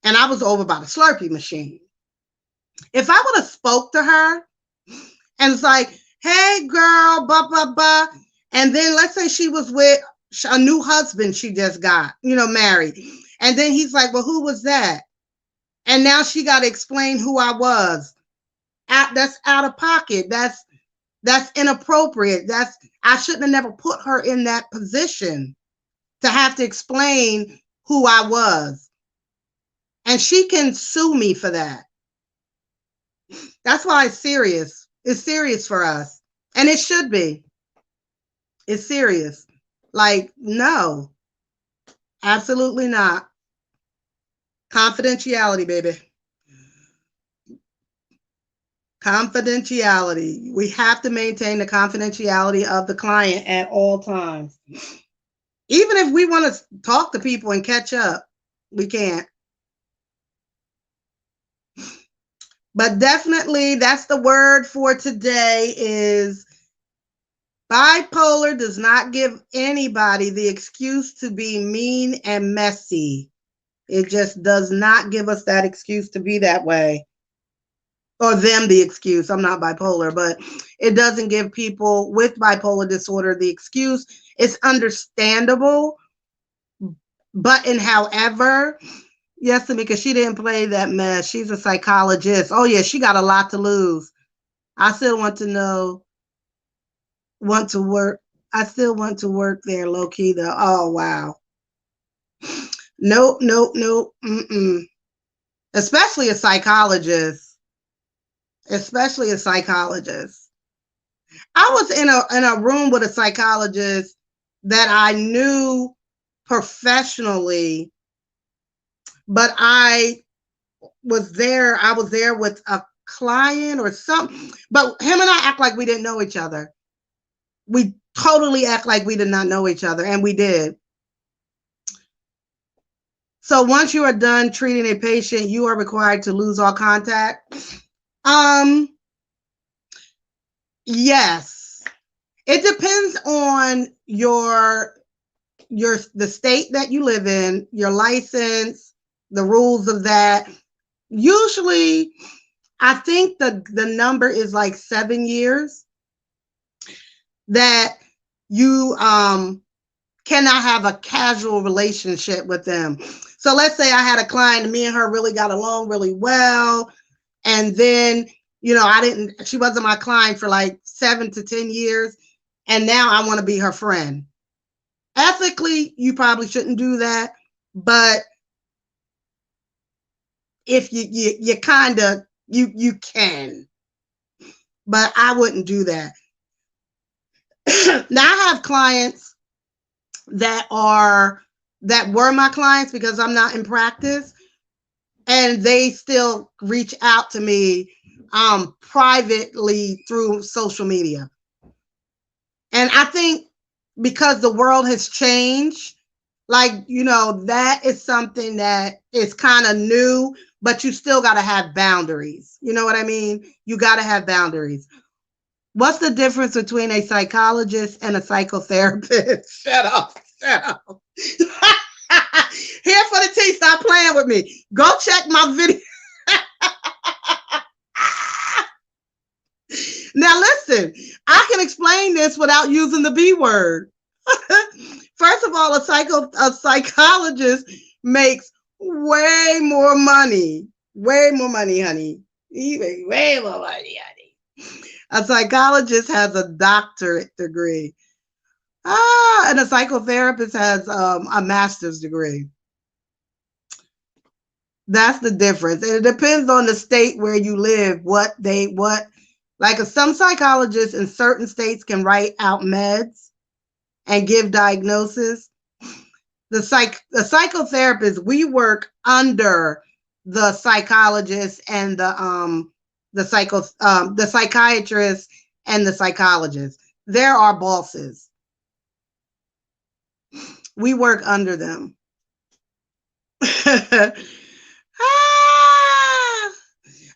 and I was over by the Slurpee machine. If I would have spoke to her and it's like, hey girl, blah, blah, blah. And then let's say she was with a new husband she just got, married. And then he's like, well, who was that? And now she got to explain who I was. That's out of pocket. That's inappropriate. I shouldn't have never put her in that position to have to explain who I was. And she can sue me for that. That's why it's serious. It's serious for us. And it should be. It's serious. Like, no, absolutely not. Confidentiality, baby. Confidentiality. We have to maintain the confidentiality of the client at all times. Even if we want to talk to people and catch up, we can't. But definitely, that's the word for today is bipolar does not give anybody the excuse to be mean and messy. It just does not give us that excuse to be that way. Or them the excuse. I'm not bipolar, but it doesn't give people with bipolar disorder the excuse. It's understandable, but in however, yes, because she didn't play that mess. She's a psychologist. Oh yeah, she got a lot to lose. I still want to know, want to work. I still want to work there, low key though. Oh wow. Nope, nope, nope. Mm-mm. Especially a psychologist. Especially a psychologist. I was in a room with a psychologist that I knew professionally, but I was there with a client or something. But him and I act like we didn't know each other. We totally act like we did not know each other, and we did. So once you are done treating a patient, you are required to lose all contact. Yes. It depends on the state that you live in, your license, the rules of that. Usually, I think the number is like 7 years that you cannot have a casual relationship with them. So let's say I had a client and me and her really got along really well. And then, she wasn't my client for like 7 to 10 years. And now I want to be her friend. Ethically, you probably shouldn't do that. But if you kind of, you can. But I wouldn't do that. Now I have clients that were my clients because I'm not in practice, and they still reach out to me privately through social media. And I think because the world has changed, that is something that is kind of new, but you still got to have boundaries. You know what I mean? You got to have boundaries. What's the difference between a psychologist and a psychotherapist? Shut up. Shut up. Here for the tea. Stop playing with me. Go check my video. Now listen, I can explain this without using the B word. First of all, a psychologist makes way more money. Way more money, honey. He makes way more money, honey. A psychologist has a doctorate degree. And a psychotherapist has a master's degree. That's the difference. And it depends on the state where you live, like some psychologists in certain states can write out meds and give diagnosis. The psychotherapist, we work under the psychologist and the psychiatrist and the psychologist. They're our bosses. We work under them. A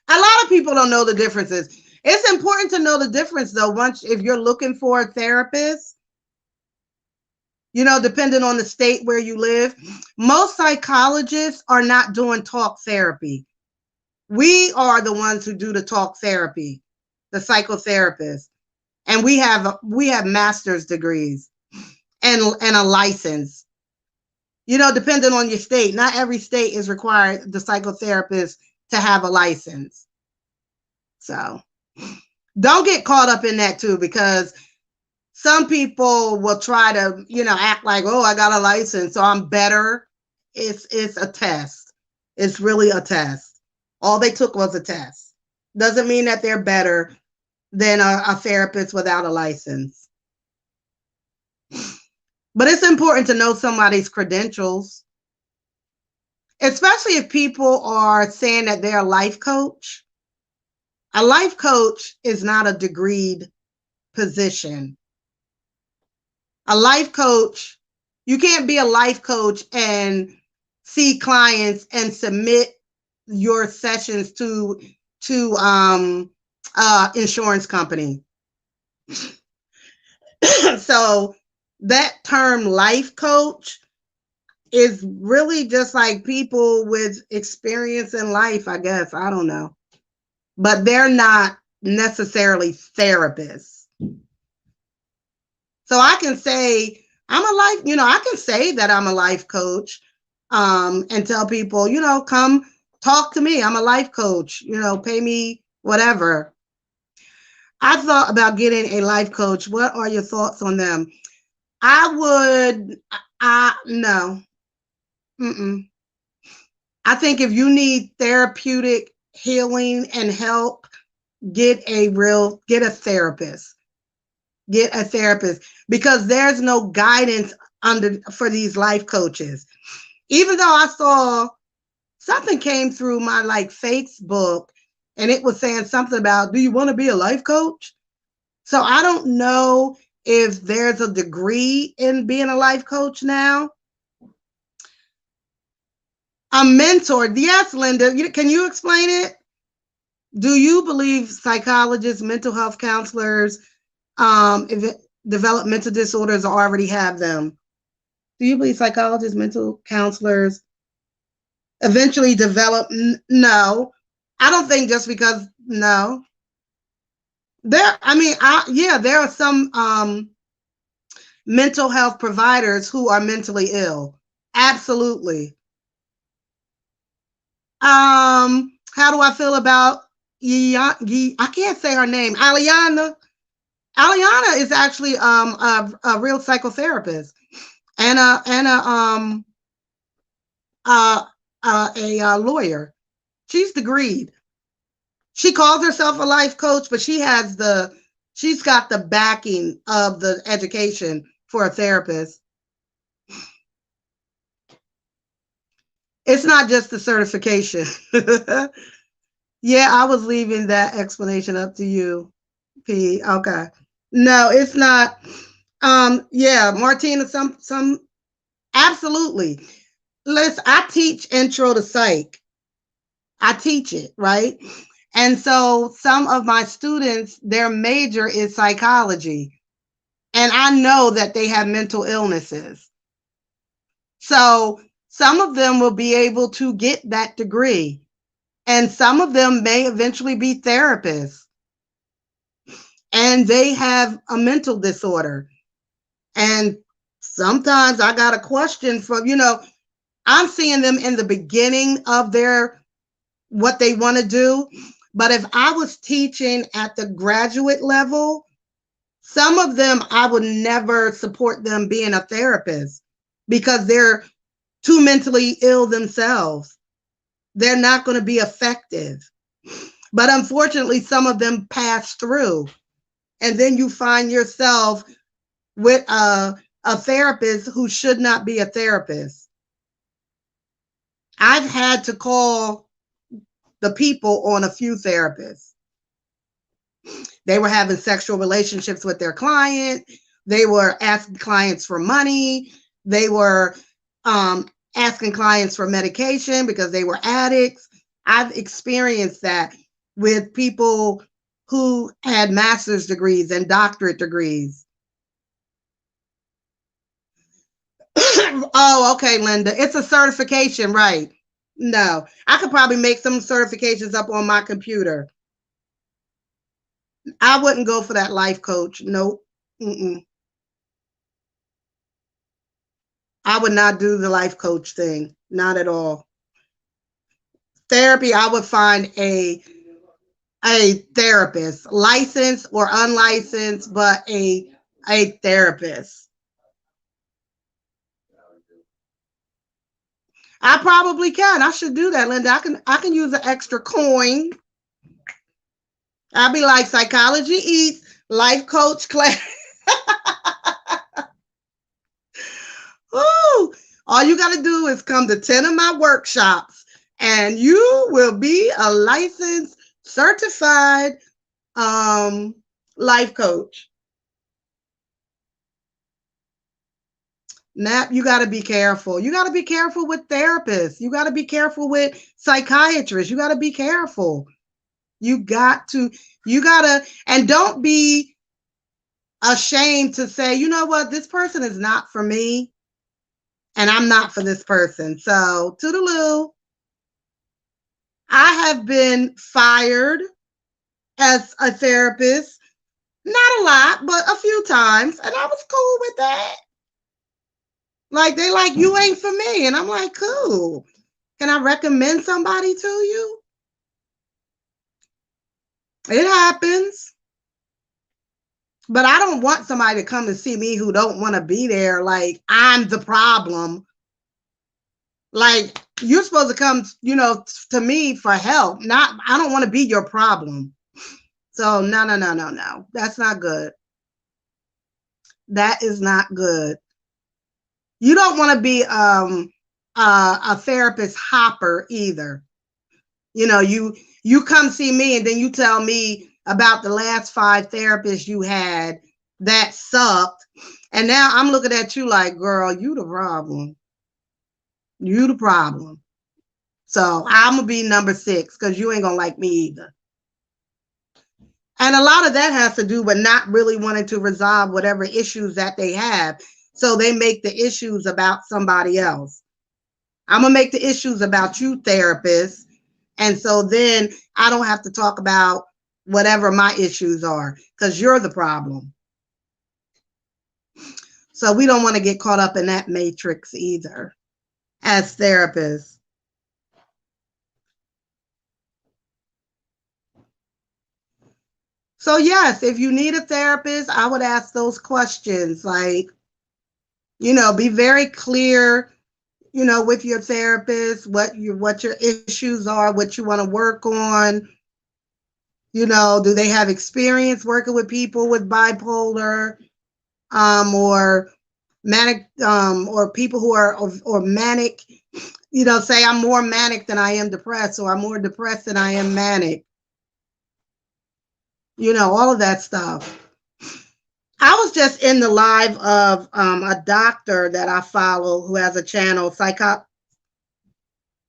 lot of people don't know the differences. It's important to know the difference though. If you're looking for a therapist, depending on the state where you live, most psychologists are not doing talk therapy. We are the ones who do the talk therapy, the psychotherapists. And we have master's degrees and a license. Depending on your state, not every state is required the psychotherapist to have a license. So don't get caught up in that too, because some people will try to, act like, oh, I got a license, so I'm better. It's a test. It's really a test. All they took was a test. Doesn't mean that they're better than a therapist without a license. But it's important to know somebody's credentials, especially if people are saying that they're a life coach. A life coach is not a degreed position. A life coach, you can't be a life coach and see clients and submit your sessions to insurance company. So that term life coach is really just like people with experience in life, I guess. I don't know. But they're not necessarily therapists. So I can say I'm a life, I can say that I'm a life coach, and tell people, come talk to me. I'm a life coach, pay me whatever. I thought about getting a life coach. What are your thoughts on them? No. Mm-mm. I think if you need therapeutic healing and help, get a therapist. Get a therapist, because there's no guidance for these life coaches. Even though I saw something came through my Facebook, and it was saying something about, do you want to be a life coach? So I don't know if there's a degree in being a life coach now. A mentor. Yes, Linda. Can you explain it? Do you believe psychologists, mental health counselors, if develop mental disorders or already have them? Do you believe psychologists, mental counselors eventually develop? No. I don't think just because, no. There are some mental health providers who are mentally ill. Absolutely. How do I feel about I can't say her name. Aliana. Aliana is actually a real psychotherapist and a lawyer. She's degreed. She calls herself a life coach, but she's got the backing of the education for a therapist. It's not just the certification. Yeah, I was leaving that explanation up to you, P. Okay. No, it's not. Yeah, Martina, some absolutely. Listen, I teach intro to psych. I teach it, right? And so some of my students, their major is psychology. And I know that they have mental illnesses. So some of them will be able to get that degree. And some of them may eventually be therapists. And they have a mental disorder. And sometimes I got a question from, I'm seeing them in the beginning of what they want to do. But if I was teaching at the graduate level, some of them I would never support them being a therapist because they're too mentally ill themselves. They're not going to be effective. But unfortunately, some of them pass through. And then you find yourself with a therapist who should not be a therapist. I've had to call the people on a few therapists. They were having sexual relationships with their client. They were asking clients for money. They were asking clients for medication because they were addicts. I've experienced that with people who had master's degrees and doctorate degrees. Oh, okay, Linda. It's a certification, right? No, I could probably make some certifications up on my computer. I wouldn't go for that life coach. Nope. Mm-mm. I would not do the life coach thing. Not at all. Therapy, I would find a therapist, licensed or unlicensed, but a therapist. I probably can. I should do that, Linda. I can use an extra coin. I'll be like psychology eats, life coach class. All you got to do is come to 10 of my workshops and you will be a licensed, certified life coach. Nap, you got to be careful. You got to be careful with therapists. You got to be careful with psychiatrists. You got to be careful. You got to, and don't be ashamed to say, you know what, this person is not for me, and I'm not for this person. So, toodaloo. I have been fired as a therapist, not a lot, but a few times, and I was cool with that. Like, they like, you ain't for me. And I'm like, cool. Can I recommend somebody to you? It happens. But I don't want somebody to come and see me who don't want to be there. Like, I'm the problem. Like, you're supposed to come, to me for help. I don't want to be your problem. So no. That's not good. That is not good. You don't want to be a therapist hopper either. You come see me and then you tell me about the last 5 therapists you had that sucked. And now I'm looking at you like, girl, you the problem. You the problem. So I'm going to be number 6 because you ain't going to like me either. And a lot of that has to do with not really wanting to resolve whatever issues that they have. So they make the issues about somebody else. I'm going to make the issues about you, therapist. And so then I don't have to talk about whatever my issues are because you're the problem. So we don't want to get caught up in that matrix either as therapists. So yes, if you need a therapist, I would ask those questions. Like, be very clear, with your therapist, what your issues are, what you want to work on. Do they have experience working with people with bipolar, or manic, or people who are or manic? Say I'm more manic than I am depressed, or I'm more depressed than I am manic. All of that stuff. I was just in the live of a doctor that I follow who has a channel,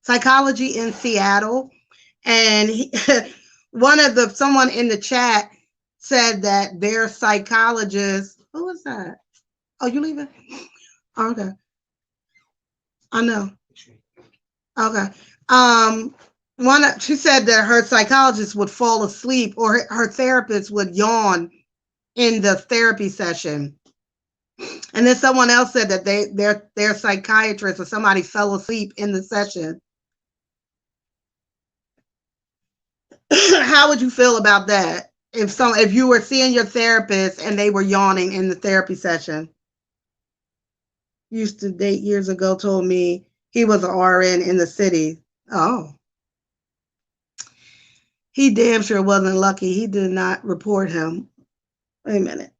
Psychology in Seattle. And someone in the chat said that their psychologist, who was that? Oh, you leaving? Okay. I know. Okay. She said that her psychologist would fall asleep or her therapist would yawn in the therapy session. And then someone else said that their psychiatrist or somebody fell asleep in the session. How would you feel about that? If you were seeing your therapist and they were yawning in the therapy session? Used to date years ago, told me he was an RN in the city. Oh. He damn sure wasn't lucky. He did not report him. Wait a minute.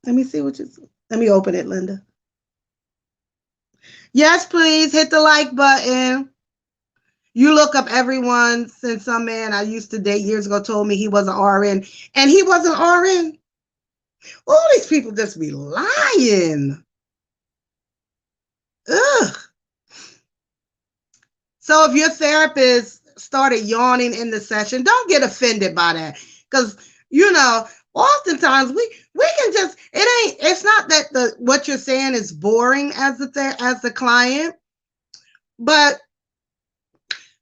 Let me see let me open it, Linda. Yes, please hit the like button. You look up everyone since some man I used to date years ago told me he was an RN, and he wasn't RN. All these people just be lying. Ugh. So if your therapist started yawning in the session, don't get offended by that. Because, oftentimes we can just, it's not that what you're saying is boring as the client, but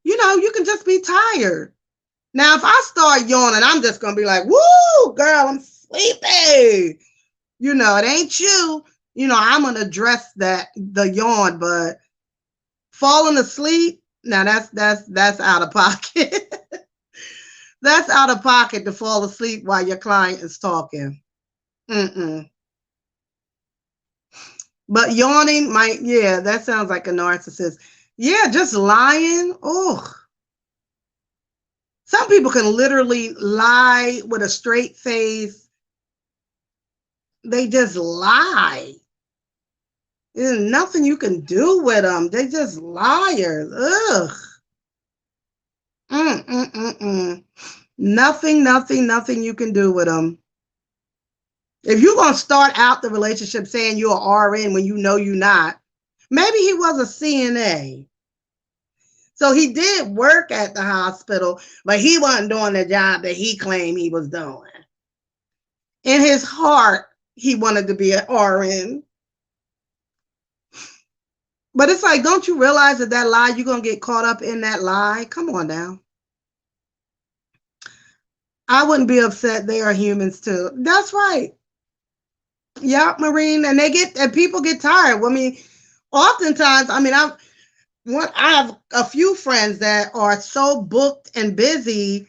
you can just be tired. Now, if I start yawning, I'm just going to be like, woo, girl, I'm sleepy. It ain't you. I'm going to address the yawn, but falling asleep, now that's out of pocket. That's out of pocket to fall asleep while your client is talking. Mm-mm. But yawning that sounds like a narcissist. Yeah, just lying. Oh. Some people can literally lie with a straight face. They just lie. There's nothing you can do with them. They just liars. Ugh. Mm-mm-mm-mm. Nothing you can do with them. If you're going to start out the relationship saying you're an RN when you know you're not, maybe he was a CNA. So he did work at the hospital, but he wasn't doing the job that he claimed he was doing. In his heart, he wanted to be an RN. But it's like, don't you realize that lie, you're going to get caught up in that lie? Come on now. I wouldn't be upset. They are humans too. That's right. Yeah, Marine. And people get tired. I mean, oftentimes, I have a few friends that are so booked and busy,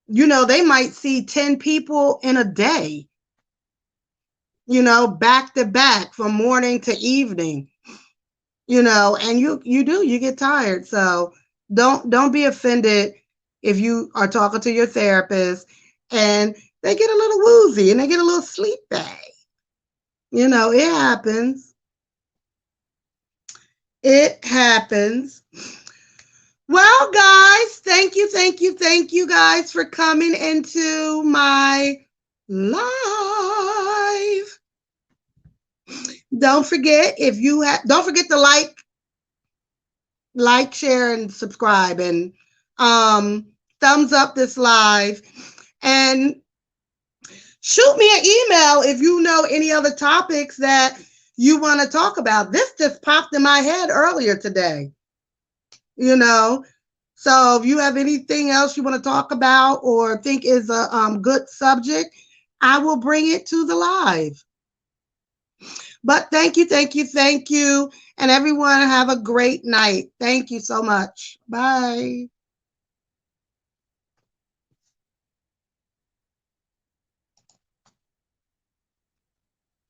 they might see 10 people in a day, back to back from morning to evening, and you get tired. So don't be offended if you are talking to your therapist and they get a little woozy and they get a little sleepy. It happens. It happens. Well, guys, thank you guys for coming into my live. Don't forget to share, and subscribe, and thumbs up this live, and shoot me an email if you know any other topics that you want to talk about. This just popped in my head earlier today. So if you have anything else you want to talk about or think is a good subject, I will bring it to the live. But thank you. And everyone have a great night. Thank you so much. Bye.